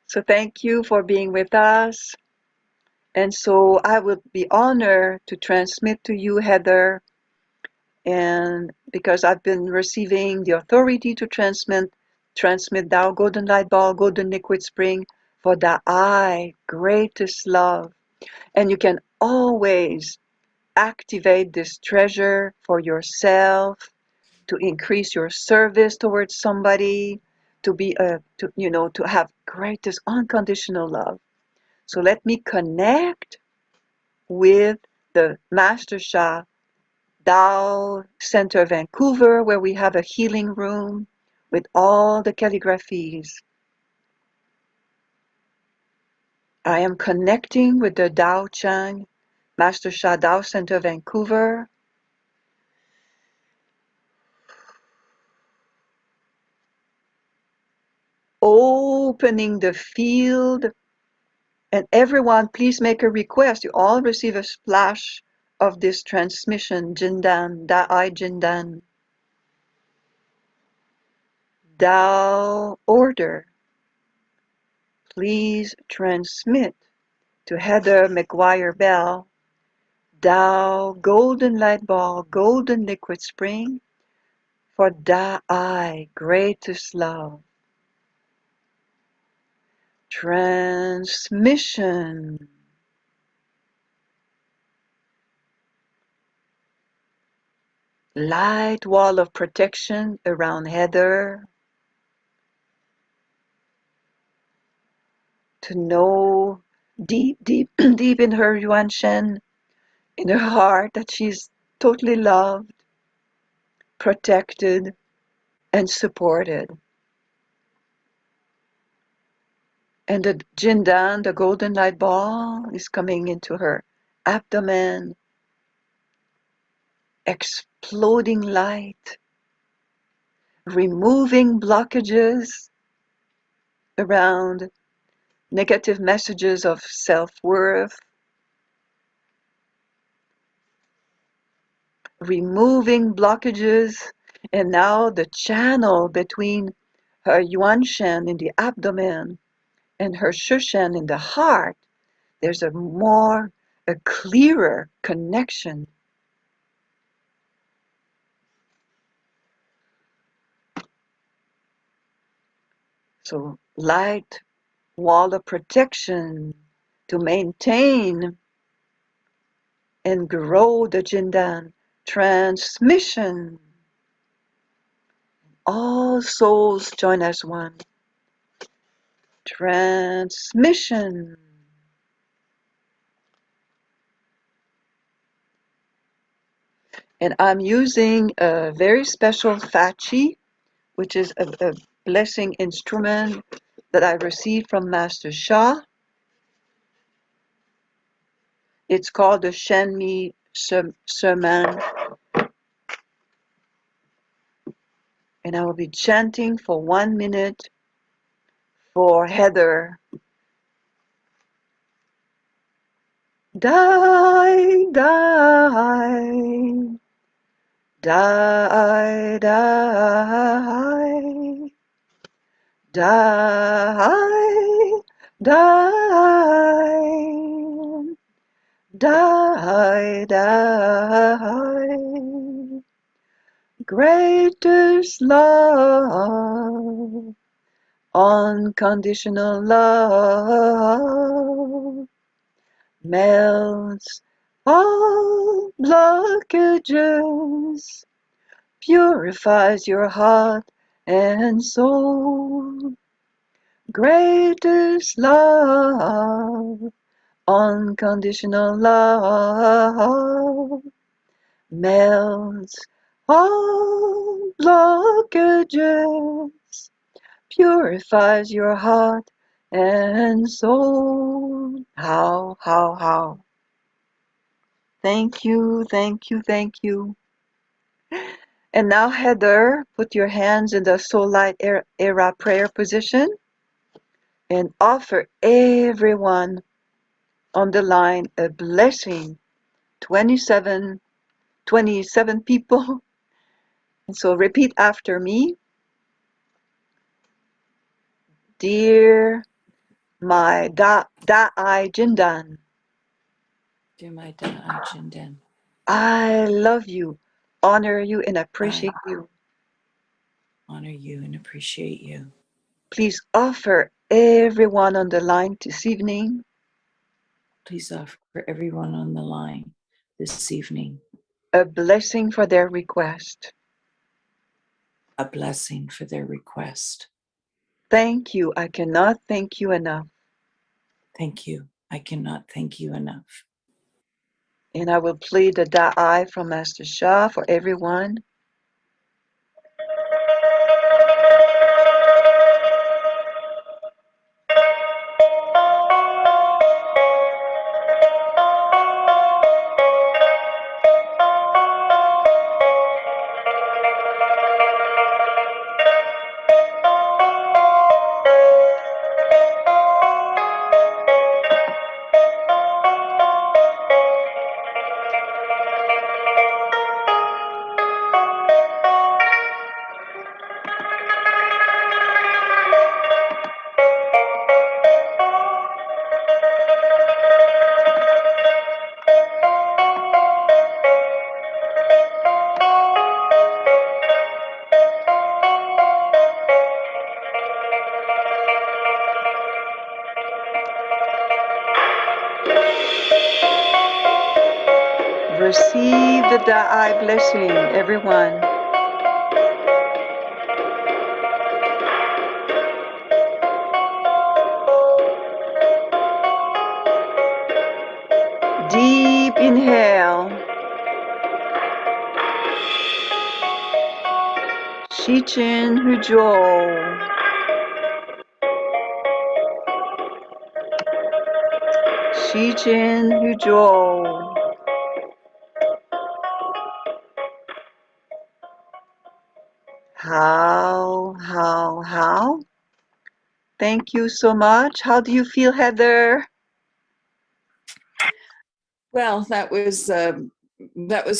So thank you for being with us. And so I would be honored to transmit to you, Heather, and because I've been receiving the authority to transmit thou golden light ball, golden liquid spring for the I greatest love. And you can always activate this treasure for yourself to increase your service towards somebody, to be to have greatest unconditional love. So let me connect with the Master Sha Tao Center Vancouver, where we have a healing room with all the calligraphies. I am connecting with the Tao Chang Master Sha Tao Center Vancouver. Opening the field. And everyone, please make a request. You all receive a splash of this transmission, Jindan, Da'ai Jindan. Tao order. Please transmit to Heather McGuire Bell, Tao Golden Light Ball, Golden Liquid Spring, for Da'ai, greatest love. Transmission. Light wall of protection around Heather. to know deep, deep, deep in her Yuan Shen, in her heart, that she's totally loved, protected, and supported. And the Jindan, the golden light ball, is coming into her abdomen, exploding light, removing blockages around negative messages of self-worth, removing blockages, and now the channel between her Yuan Shen in the abdomen and her Shu Shen in the heart, there's a clearer connection. So light wall of protection to maintain and grow the Jindan transmission. All souls join as one. Transmission. And I'm using a very special Fachi, which is a blessing instrument that I received from Master Sha. It's called the Shenmi Sermon. And I will be chanting for 1 minute for Heather. Die, die, die, die, die, die, die, die. Greatest love, unconditional love, melts all blockages, purifies your heart and soul. Greatest love, unconditional love, melts all blockages, purifies your heart and soul. How. Thank you, thank you, thank you. And now, Heather, put your hands in the Soul Light Era prayer position and offer everyone on the line a blessing. 27 people. And so repeat after me. Dear my Da'ai Jindan, Dear my Da'ai Jindan, I love you, honor you, and appreciate you. honor you and appreciate you. Please offer everyone on the line this evening Please offer everyone on the line this evening a blessing for their request. a blessing for their request. Thank you. I cannot thank you enough. Thank you. I cannot thank you enough. And I will play the Da'ai from Master Sha for everyone. Receive the Da'ai blessing, everyone. Inhale. Shichin Hujo. Shichin Hujo. How? Thank you so much. How do you feel, Heather? Well, that was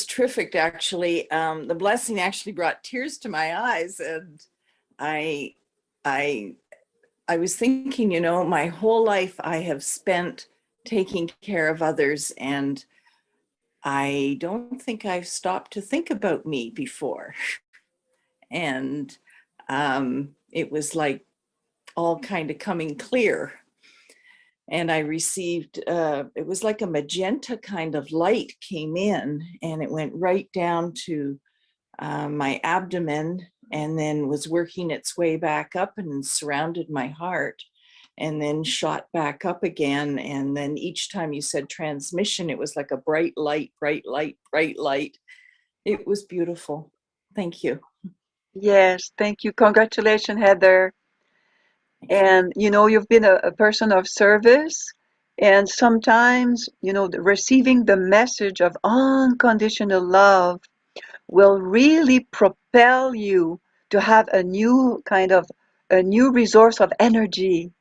terrific, actually. The blessing actually brought tears to my eyes, and I I I was thinking, my whole life I have spent taking care of others, and I don't think I've stopped to think about me before. And it was like all kind of coming clear. And I received, it was like a magenta kind of light came in, and it went right down to my abdomen, and then was working its way back up and surrounded my heart, and then shot back up again. And then each time you said transmission, it was like a bright light, bright light, bright light. It was beautiful. Thank you. Yes, thank you. Congratulations, Heather. And you've been a person of service, and sometimes receiving the message of unconditional love will really propel you to have a new resource of energy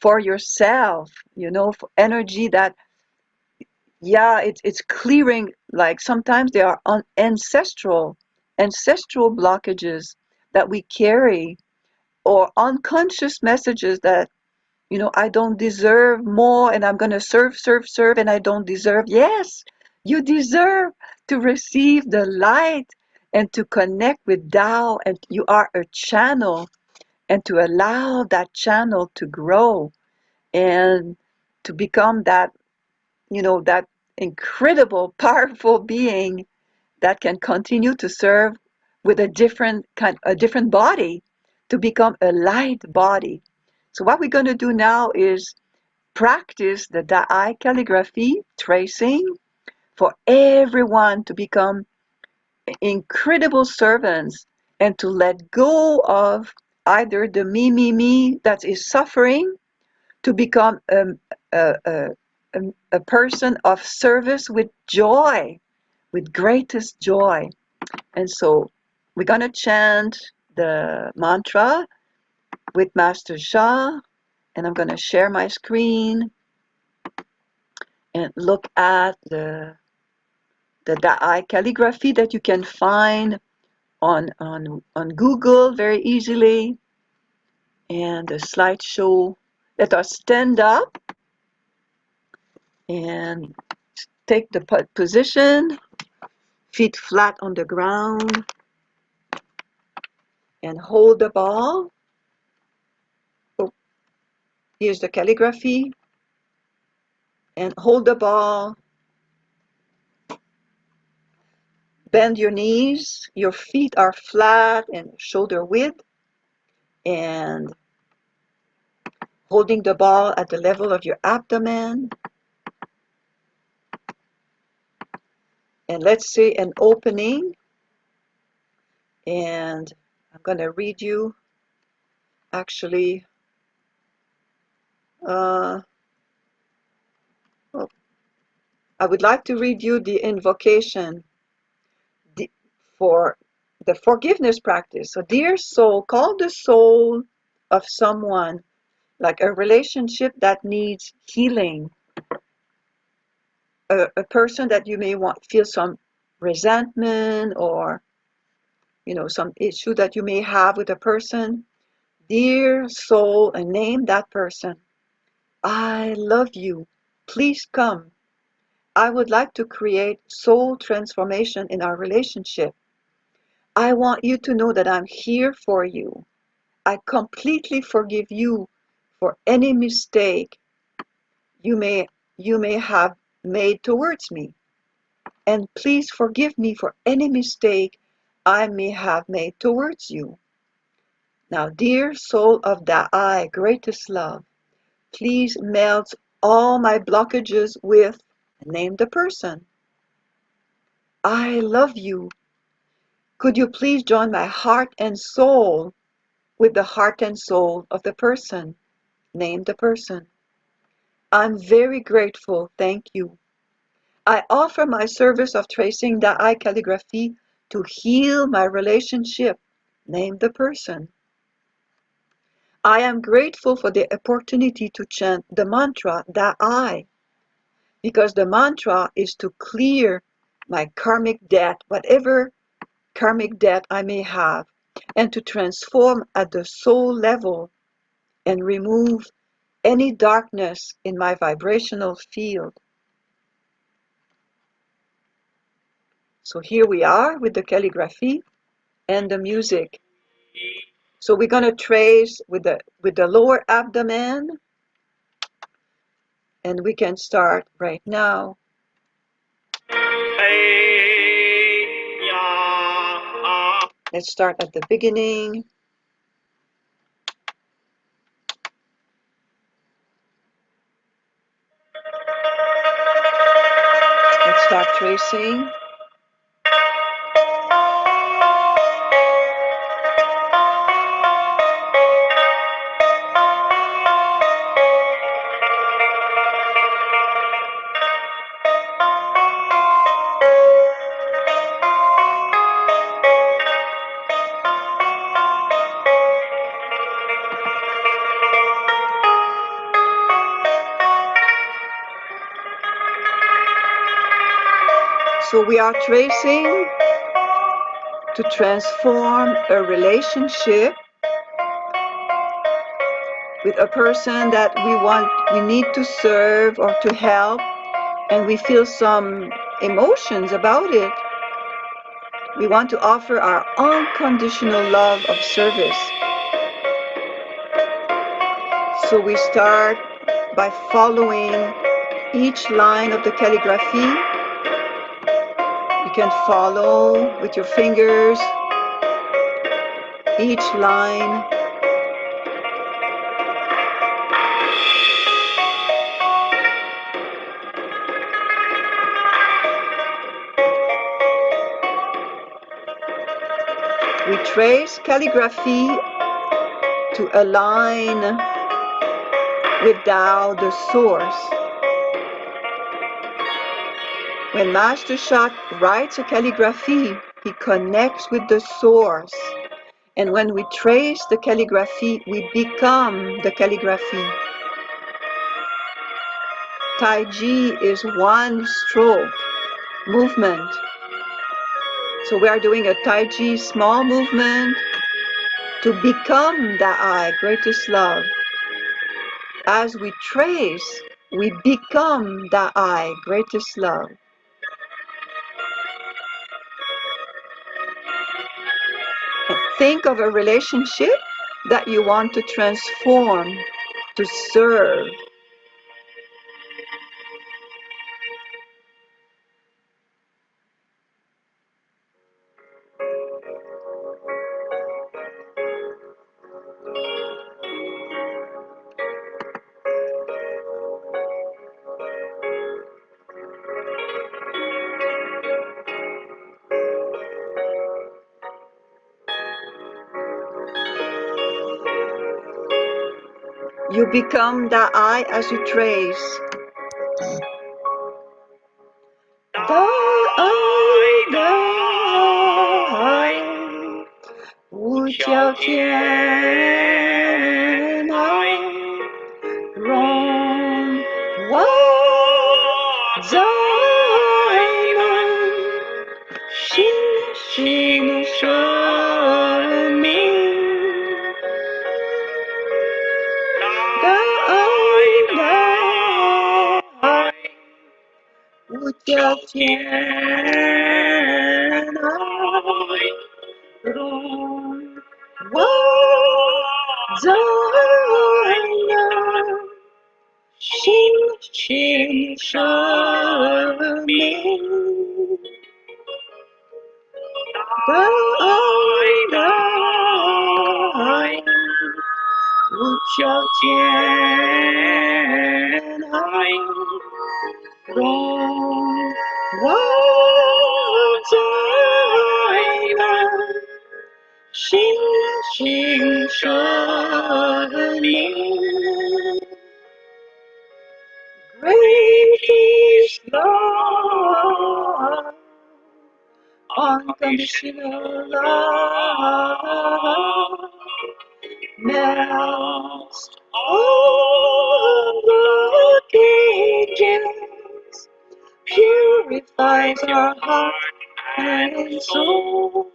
for yourself, for energy that, yeah, it's clearing. Like sometimes there are ancestral blockages that we carry, or unconscious messages that I don't deserve more, and I'm going to serve, and I don't deserve. Yes, you deserve to receive the light and to connect with Tao, and you are a channel, and to allow that channel to grow and to become that incredible, powerful being that can continue to serve with a different body, to become a light body. So what we're going to do now is practice the Da'ai calligraphy tracing for everyone to become incredible servants and to let go of either the me that is suffering, to become a, a, a person of service with joy, with greatest joy. And so we're going to chant the mantra with Master Sha, and I'm going to share my screen and look at the Da'ai calligraphy that you can find on Google very easily, and the slideshow. Let us stand up and take the position, feet flat on the ground, and hold the ball. Oh, here's the calligraphy. And hold the ball. Bend your knees. Your feet are flat and shoulder width. And holding the ball at the level of your abdomen. And let's say an opening. And I'm going to read you actually. Oh, I would like to read you the invocation for the forgiveness practice. So, dear soul, call the soul of someone, like a relationship that needs healing, a person that you may feel some resentment, or some issue that you may have with a person. Dear soul, and name that person. I love you. Please come. I would like to create soul transformation in our relationship. I want you to know that I'm here for you. I completely forgive you for any mistake you may have made towards me. And please forgive me for any mistake I may have made towards you. Now, dear soul of Da'ai, greatest love, please melt all my blockages with Name the person. I love you. Could you please join my heart and soul with the heart and soul of the person? Name the person. I'm very grateful, thank you. I offer my service of tracing Da'ai calligraphy to heal my relationship. Name the person. I am grateful for the opportunity to chant the mantra Da'ai, because the mantra is to clear my karmic debt, whatever karmic debt I may have, and to transform at the soul level and remove any darkness in my vibrational field. So here we are with the calligraphy and the music. So we're going to trace with the lower abdomen, and we can start right now. Let's start at the beginning. Let's start tracing. So we are tracing to transform a relationship with a person that we need to serve or to help, and we feel some emotions about it. We want to offer our unconditional love of service. So we start by following each line of the calligraphy. You can follow with your fingers each line. We trace calligraphy to align with Tao, the source. When Master Sha writes a calligraphy, he connects with the source. And when we trace the calligraphy, we become the calligraphy. Tai Chi is one stroke movement. So we are doing a Tai Chi small movement to become Da'ai, greatest love. As we trace, we become Da'ai, greatest love. And think of a relationship that you want to transform, to serve. You become Da'ai as you trace. Da'ai, Da'ai, Wu Jiao Jian Ai, Rong Wa Zai Man, Xin Xin Shen Ming. Da'ai, Da'ai, Wu Jiao Jian Ai, Rong Wa Zai Man, Xin Xin Shen Ming. Da'ai, Da'ai, Wu Jiao Jian Ai, Rong unconditional love melts all blockages, purifies our heart and soul.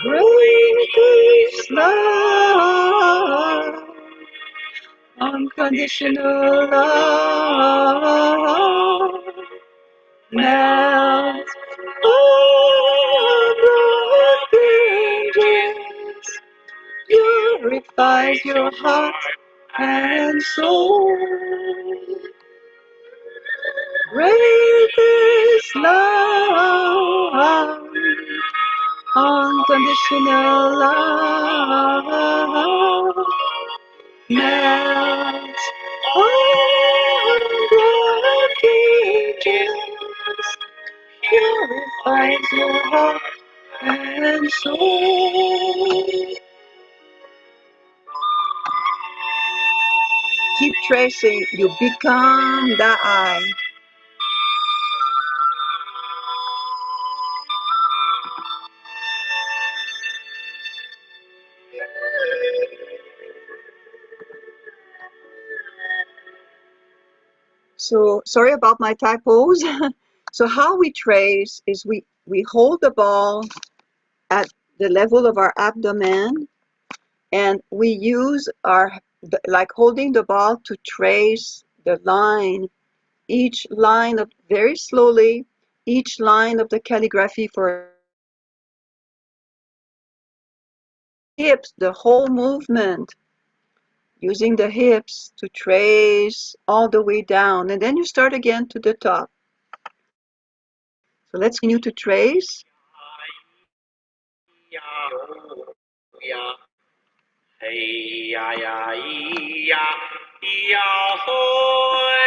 Great is love, unconditional love melts all blockages, purifies your heart and soul. Great is love, unconditional love melts all blockages, purifies your heart and soul. Keep tracing, you become the I. So sorry about my typos. So how we trace is we hold the ball at the level of our abdomen, and we use our, like holding the ball to trace the line, each line of, very slowly, each line of the calligraphy for hips, the whole movement, using the hips to trace all the way down. And then you start again to the top. So let's continue to trace. Hey ya ya ya ya hoy.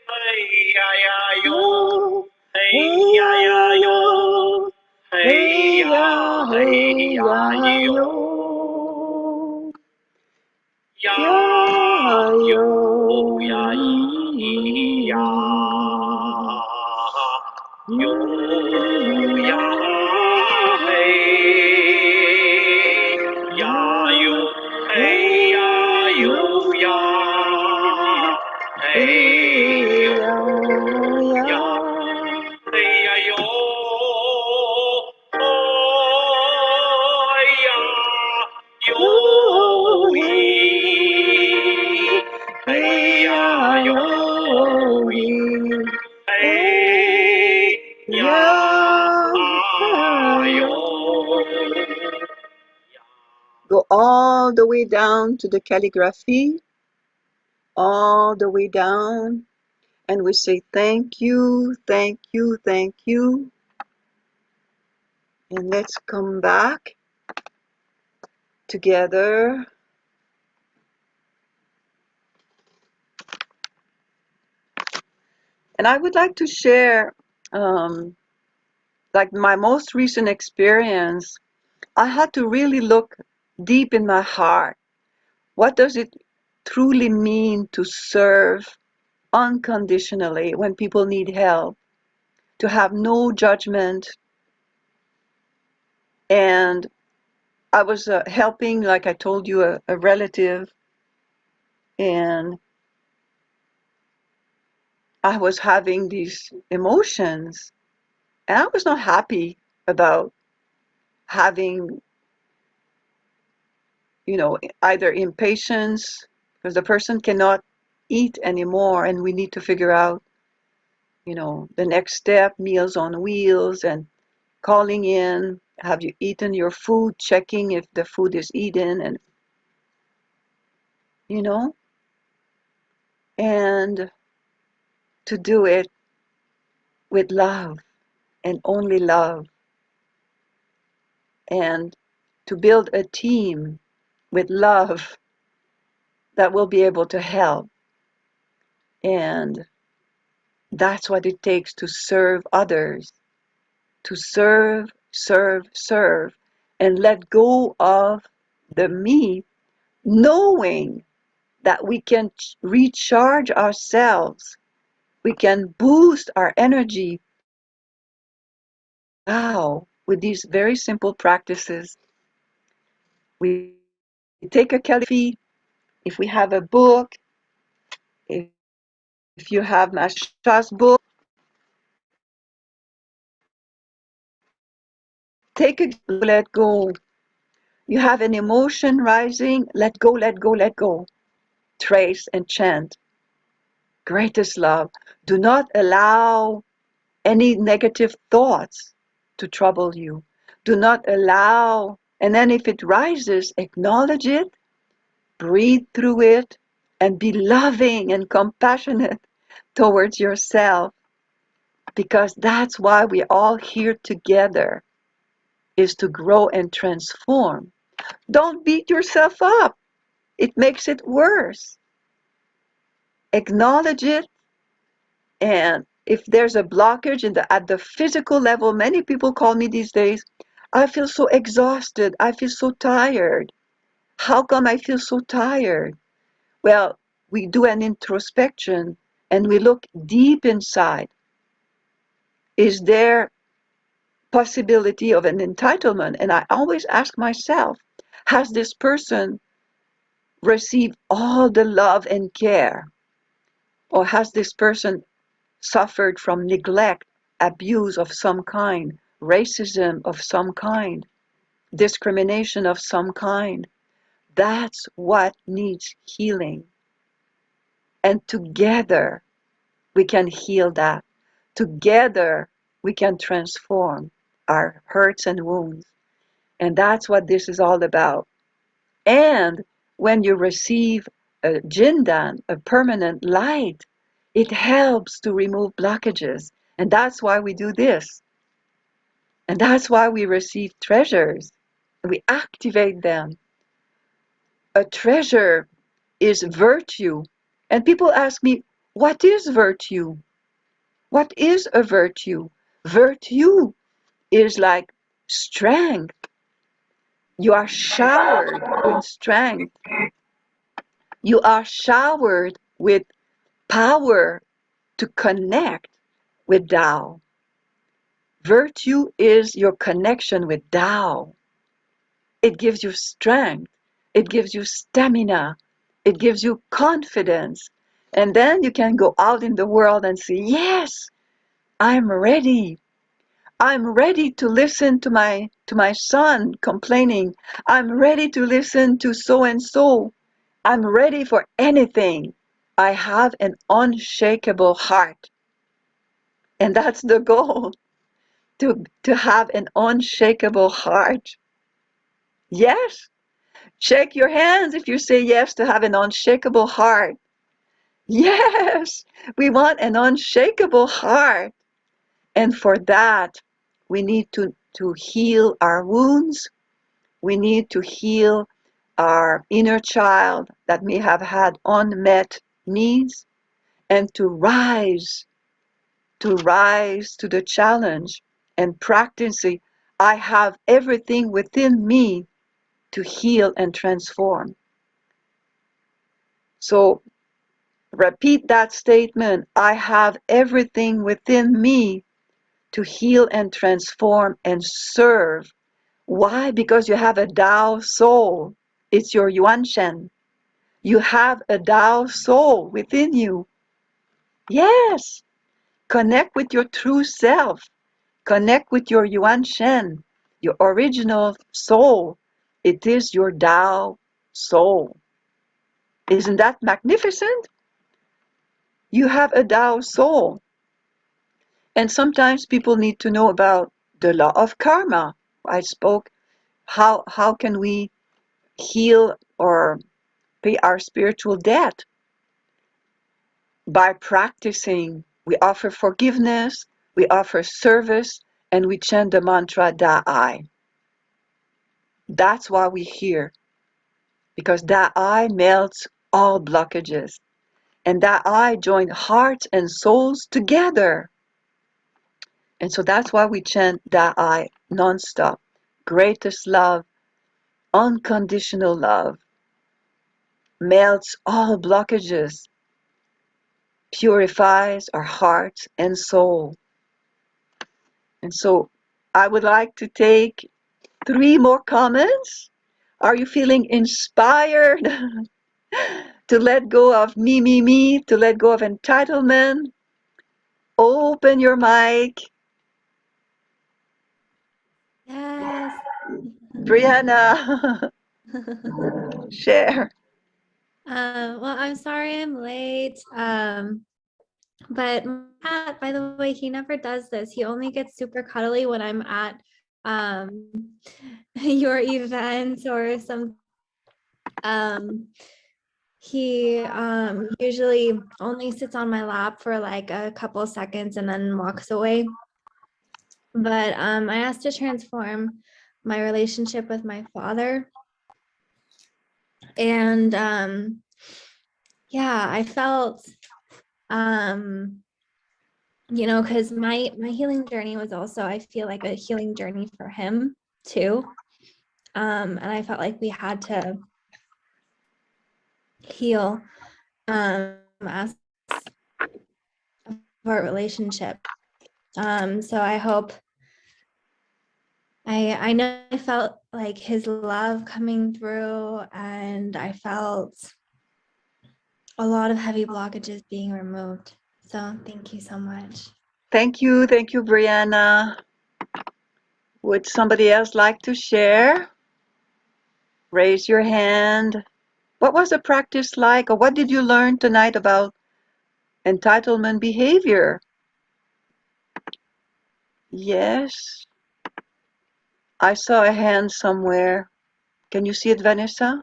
Hey ya ya yo. Hey ya ya yo. Hey ya hey ya yo. Ya yo ya ya. Yo ya hey ya yo hey ya yo ya hey yo ya hey ya yo oh ya yo hey ya yo hey ya yo. Go all the way down to the calligraphy, all the way down, and we say thank you, thank you, thank you. And let's come back together. And I would like to share, like my most recent experience. I had to really look deep in my heart. What does it truly mean to serve unconditionally when people need help? To have no judgment. And I was helping, like I told you, a relative, and I was having these emotions, and I was not happy about having, either impatience, because the person cannot eat anymore, and we need to figure out, the next step, Meals on Wheels, and calling in, have you eaten your food, checking if the food is eaten, and, and to do it with love and only love, and to build a team with love that will be able to help. And that's what it takes to serve others, to serve, serve, serve, and let go of the me, knowing that we can recharge ourselves We can boost our energy now with these very simple practices. We take a calligraphy, if we have a book, if you have Masha's book, take a let go. You have an emotion rising, let go, let go, let go. Trace and chant. Greatest love. Do not allow any negative thoughts to trouble you. Do not allow, and then if it rises, acknowledge it, breathe through it, and be loving and compassionate towards yourself, because that's why we're all here together, is to grow and transform. Don't beat yourself up. It makes it worse. Acknowledge it, and if there's a blockage at the physical level, many people call me these days, I feel so exhausted, I feel so tired. How come I feel so tired? Well, we do an introspection and we look deep inside. Is there possibility of an entitlement? And I always ask myself, has this person received all the love and care? Or has this person suffered from neglect, abuse of some kind, racism of some kind, discrimination of some kind? That's what needs healing. And together we can heal that. Together we can transform our hurts and wounds. And that's what this is all about. And when you receive a jindan, a permanent light, it helps to remove blockages. And that's why we do this. And that's why we receive treasures. We activate them. A treasure is virtue. And people ask me, what is virtue? What is a virtue? Virtue is like strength. You are showered with strength. You are showered with power to connect with Tao. Virtue is your connection with Tao. It gives you strength. It gives you stamina. It gives you confidence. And then you can go out in the world and say, yes, I'm ready. I'm ready to listen to my son complaining. I'm ready to listen to so and so. I'm ready for anything. I have an unshakable heart. And that's the goal, to have an unshakable heart. Yes, shake your hands if you say yes to have an unshakable heart. Yes, we want an unshakable heart. And for that, we need to heal our wounds. We need to heal our inner child that may have had unmet needs, and to rise to the challenge and practicing. I have everything within me to heal and transform. So repeat that statement. I have everything within me to heal and transform and serve. Why? Because you have a Tao soul. It's your Yuan Shen. You have a Tao soul within you. Yes. Connect with your true self. Connect with your Yuan Shen, your original soul. It is your Tao soul. Isn't that magnificent? You have a Tao soul. And sometimes people need to know about the law of karma. I spoke, how can we heal or pay our spiritual debt? By practicing. We offer forgiveness, we offer service, and we chant the mantra Da'ai. That's why we're here, because Da'ai melts all blockages. And Da'ai joins hearts and souls together. And so that's why we chant Da'ai nonstop. Greatest love, unconditional love, melts all blockages. purifies our heart and soul. And so I would like to take 3 more comments. Are you feeling inspired to let go of me, to let go of entitlement? Open your mic. Yes. Brianna, share. Well, I'm sorry I'm late. But my cat, by the way, he never does this. He only gets super cuddly when I'm at your event or some. He usually only sits on my lap for like a couple seconds and then walks away. But I asked to transform my relationship with my father. And yeah, I felt because my healing journey was also, I feel like, a healing journey for him too. And I felt like we had to heal as our relationship. So I hope I know I felt like his love coming through, and I felt a lot of heavy blockages being removed. So thank you so much. Thank you, Brianna. Would somebody else like to share? Raise your hand. What was the practice like, or what did you learn tonight about entitlement behavior? Yes, I saw a hand somewhere. Can you see it, Vanessa?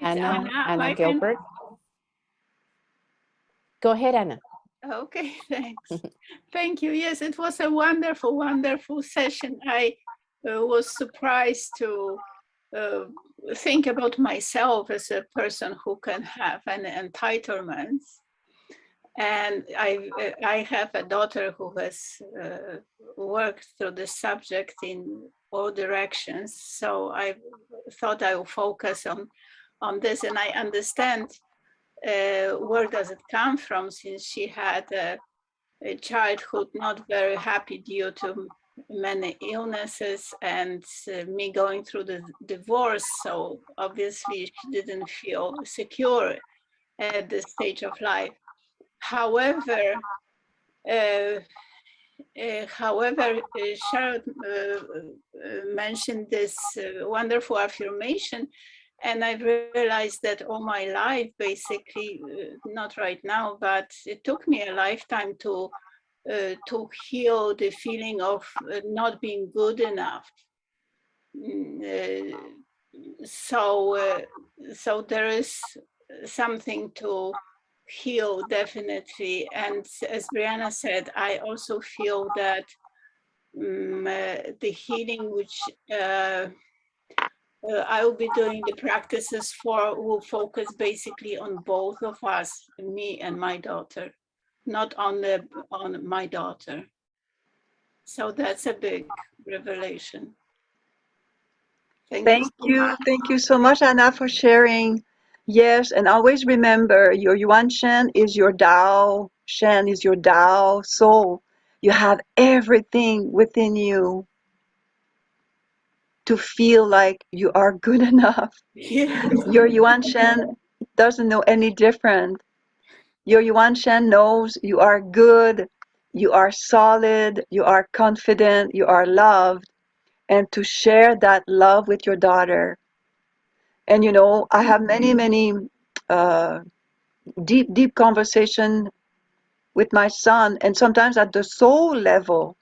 Anna Gilbert. Go ahead, Anna. Okay, thanks. Thank you. Yes, it was a wonderful, wonderful session. I was surprised to think about myself as a person who can have an entitlement. And I have a daughter who has worked through the subject in all directions. So I thought I would focus on this, and I understand where does it come from, since she had a childhood not very happy due to many illnesses and me going through the divorce. So obviously she didn't feel secure at this stage of life. However, Charlotte mentioned this wonderful affirmation, and I realized that all my life, basically, not right now, but it took me a lifetime to heal the feeling of not being good enough. So there is something to heal, definitely. And as Brianna said, I also feel that the healing which I will be doing the practices for will focus basically on both of us, me and my daughter, not on my daughter. So that's a big revelation. Thank you so much, Anna, for sharing. Yes, and always remember your Yuan Shen is your Tao, Shen is your Tao soul. You have everything within you to feel like you are good enough. Yes. Your Yuan Shen doesn't know any different. Your Yuan Shen knows you are good, you are solid, you are confident, you are loved, and to share that love with your daughter. And I have many uh, deep conversation with my son, and sometimes at the soul level.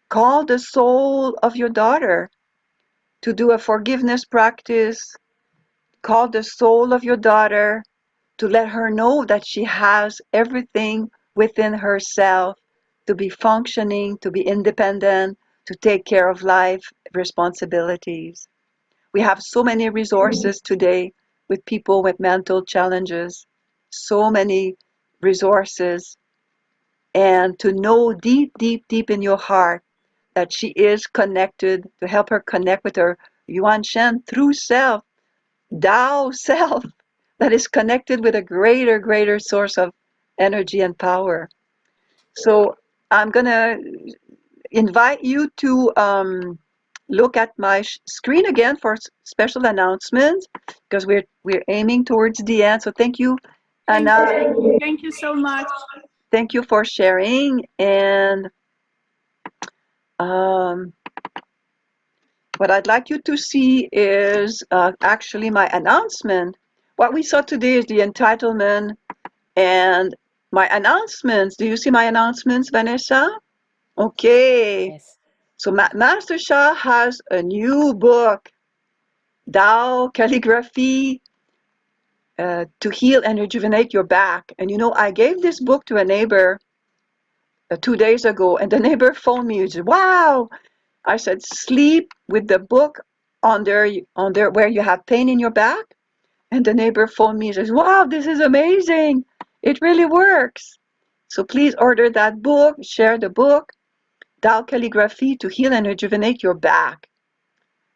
Call the soul of your daughter to do a forgiveness practice. Call the soul of your daughter to let her know that she has everything within herself to be functioning, to be independent, to take care of life responsibilities. We have so many resources today with people with mental challenges, so many resources. And to know deep in your heart that she is connected, to help her connect with her Yuan Shen through self, Tao self, that is connected with a greater source of energy and power. So I'm going to invite you to look at my screen again for special announcements, because we're aiming towards the end. So thank you, Anna. Thank you so much. Thank you for sharing. And what I'd like you to see is actually my announcement. What we saw today is the entitlement, and my announcements. Do you see my announcements, Vanessa? Okay. Yes. So Master Sha has a new book, Tao Calligraphy, to heal and rejuvenate your back. And you know, I gave this book to a neighbor 2 days ago, and the neighbor phoned me. He said, "Wow!" I said, "Sleep with the book on there where you have pain in your back." And the neighbor phoned me and says, "Wow, this is amazing! It really works." So please order that book, share the book, Tao Calligraphy to heal and rejuvenate your back.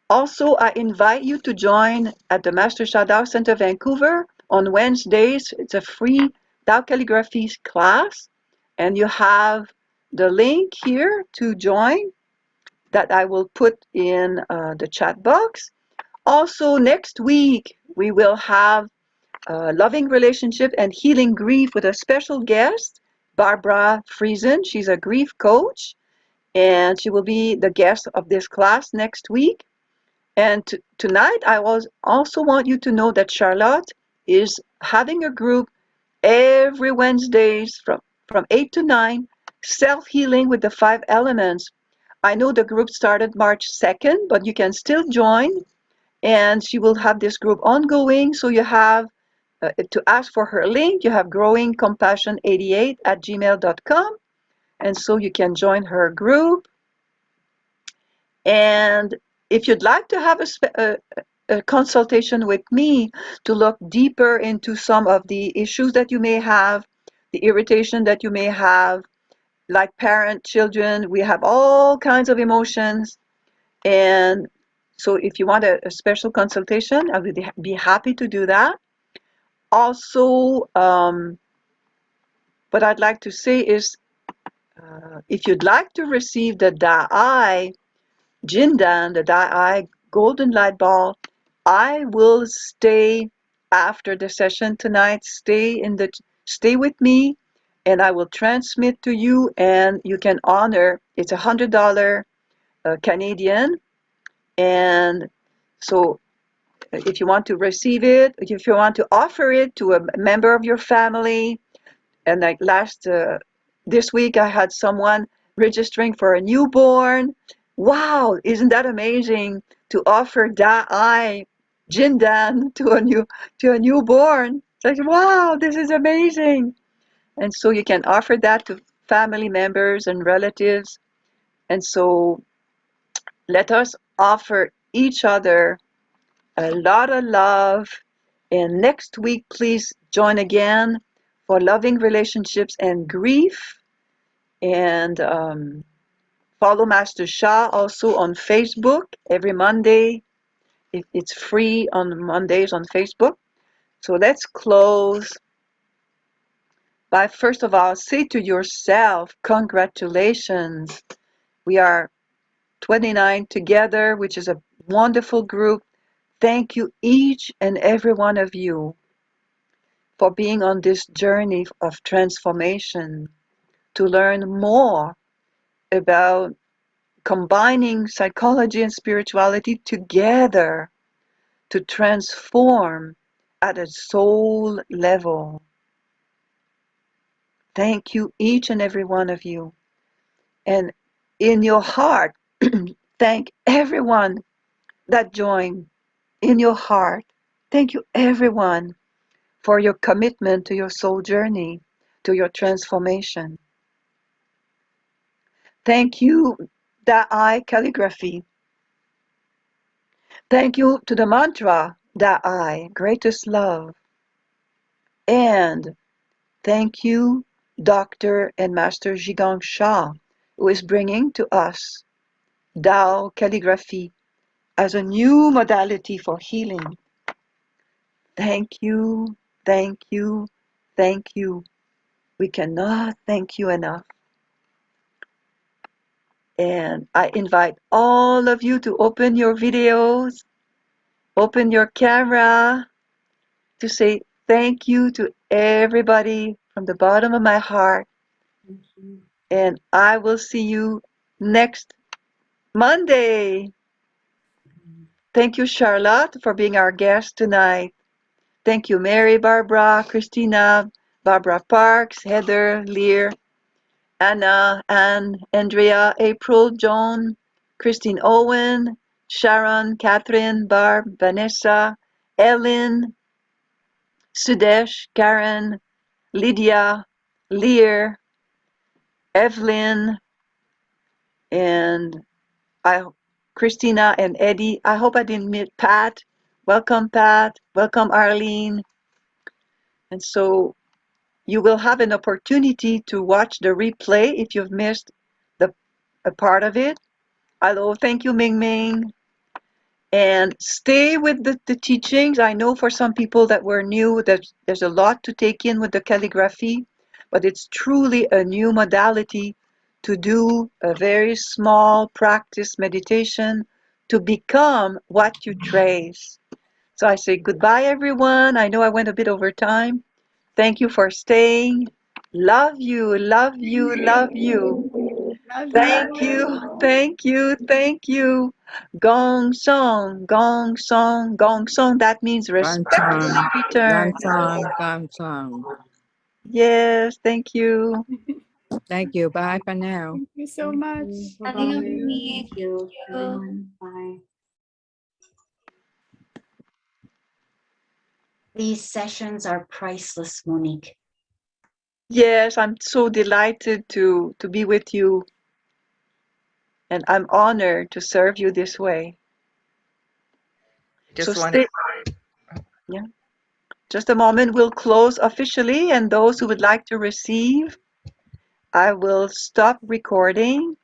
Also, I invite you to join at the Master Sha Tao Center Vancouver on Wednesdays. It's a free Tao Calligraphy class, and you have the link here to join that I will put in the chat box. Also, next week, we will have Loving Relationship and Healing Grief with a special guest, Barbara Friesen. She's a grief coach, and she will be the guest of this class next week. And tonight, I also want you to know that Charlotte is having a group every Wednesdays from 8 to 9, self-healing with the 5 elements. I know the group started March 2nd, but you can still join, and she will have this group ongoing. So you have to ask for her link. You have growingcompassion88@gmail.com, and so you can join her group. And if you'd like to have a consultation with me to look deeper into some of the issues that you may have, the irritation that you may have, like parent, children, we have all kinds of emotions. And so if you want a special consultation, I would be happy to do that. Also, what I'd like to say is, if you'd like to receive the Da'ai Jindan, the Da'ai Golden Light Ball, I will stay after the session tonight. Stay with me, and I will transmit to you, and you can honor. It's $100 Canadian, and so if you want to receive it, if you want to offer it to a member of your family, and like this week I had someone registering for a newborn. Wow, isn't that amazing to offer Da'ai Jindan to a newborn? It's like, wow, this is amazing. And so you can offer that to family members and relatives. And so let us offer each other a lot of love. And next week, please join again for Loving Relationships and Grief. And follow Master Sha also on Facebook every Monday. It's free on Mondays on Facebook. So let's close by first of all, say to yourself, congratulations. We are 29 together, which is a wonderful group. Thank you, each and every one of you, for being on this journey of transformation to learn more about combining psychology and spirituality together to transform at a soul level. Thank you, each and every one of you. And in your heart, thank everyone that joined. In your heart, thank you, everyone, for your commitment to your soul journey, to your transformation. Thank you, Da'ai Calligraphy. Thank you to the mantra, Da'ai, greatest love. And thank you, Dr. and Master Zhigang Sha, who is bringing to us Tao Calligraphy as a new modality for healing. Thank you, thank you, thank you. We cannot thank you enough. And I invite all of you to open your videos, open your camera to say thank you to everybody from the bottom of my heart. And I will see you next Monday. Thank you, Charlotte, for being our guest tonight. Thank you, Mary, Barbara, Christina, Barbara Parks, Heather, Lear, Anna, Anne, Andrea, April, Joan, Christine Owen, Sharon, Catherine, Barb, Vanessa, Ellen, Sudesh, Karen, Lydia, Lear, Evelyn, and Christina and Eddie. I hope I didn't meet Pat. Welcome, Pat. Welcome, Arlene. And so you will have an opportunity to watch the replay if you've missed a part of it. Hello, thank you, Ming Ming. And stay with the teachings. I know for some people that were new, there's a lot to take in with the calligraphy, but it's truly a new modality to do a very small practice meditation to become what you trace. So I say goodbye, everyone. I know I went a bit over time. Thank you for staying. Love you, love you, love you. Love Thank you, thank you, thank you. Gong song, gong song, gong song. That means respectfully return. Gong. Yes, thank you. Thank you. Bye for now. Thank you so much. Nothing else for me. Thank you, Thank you. everyone. Bye. These sessions are priceless, Monique. Yes, I'm so delighted to be with you. And I'm honored to serve you this way. So stay. Yeah. Just a moment, we'll close officially, and those who would like to receive, I will stop recording.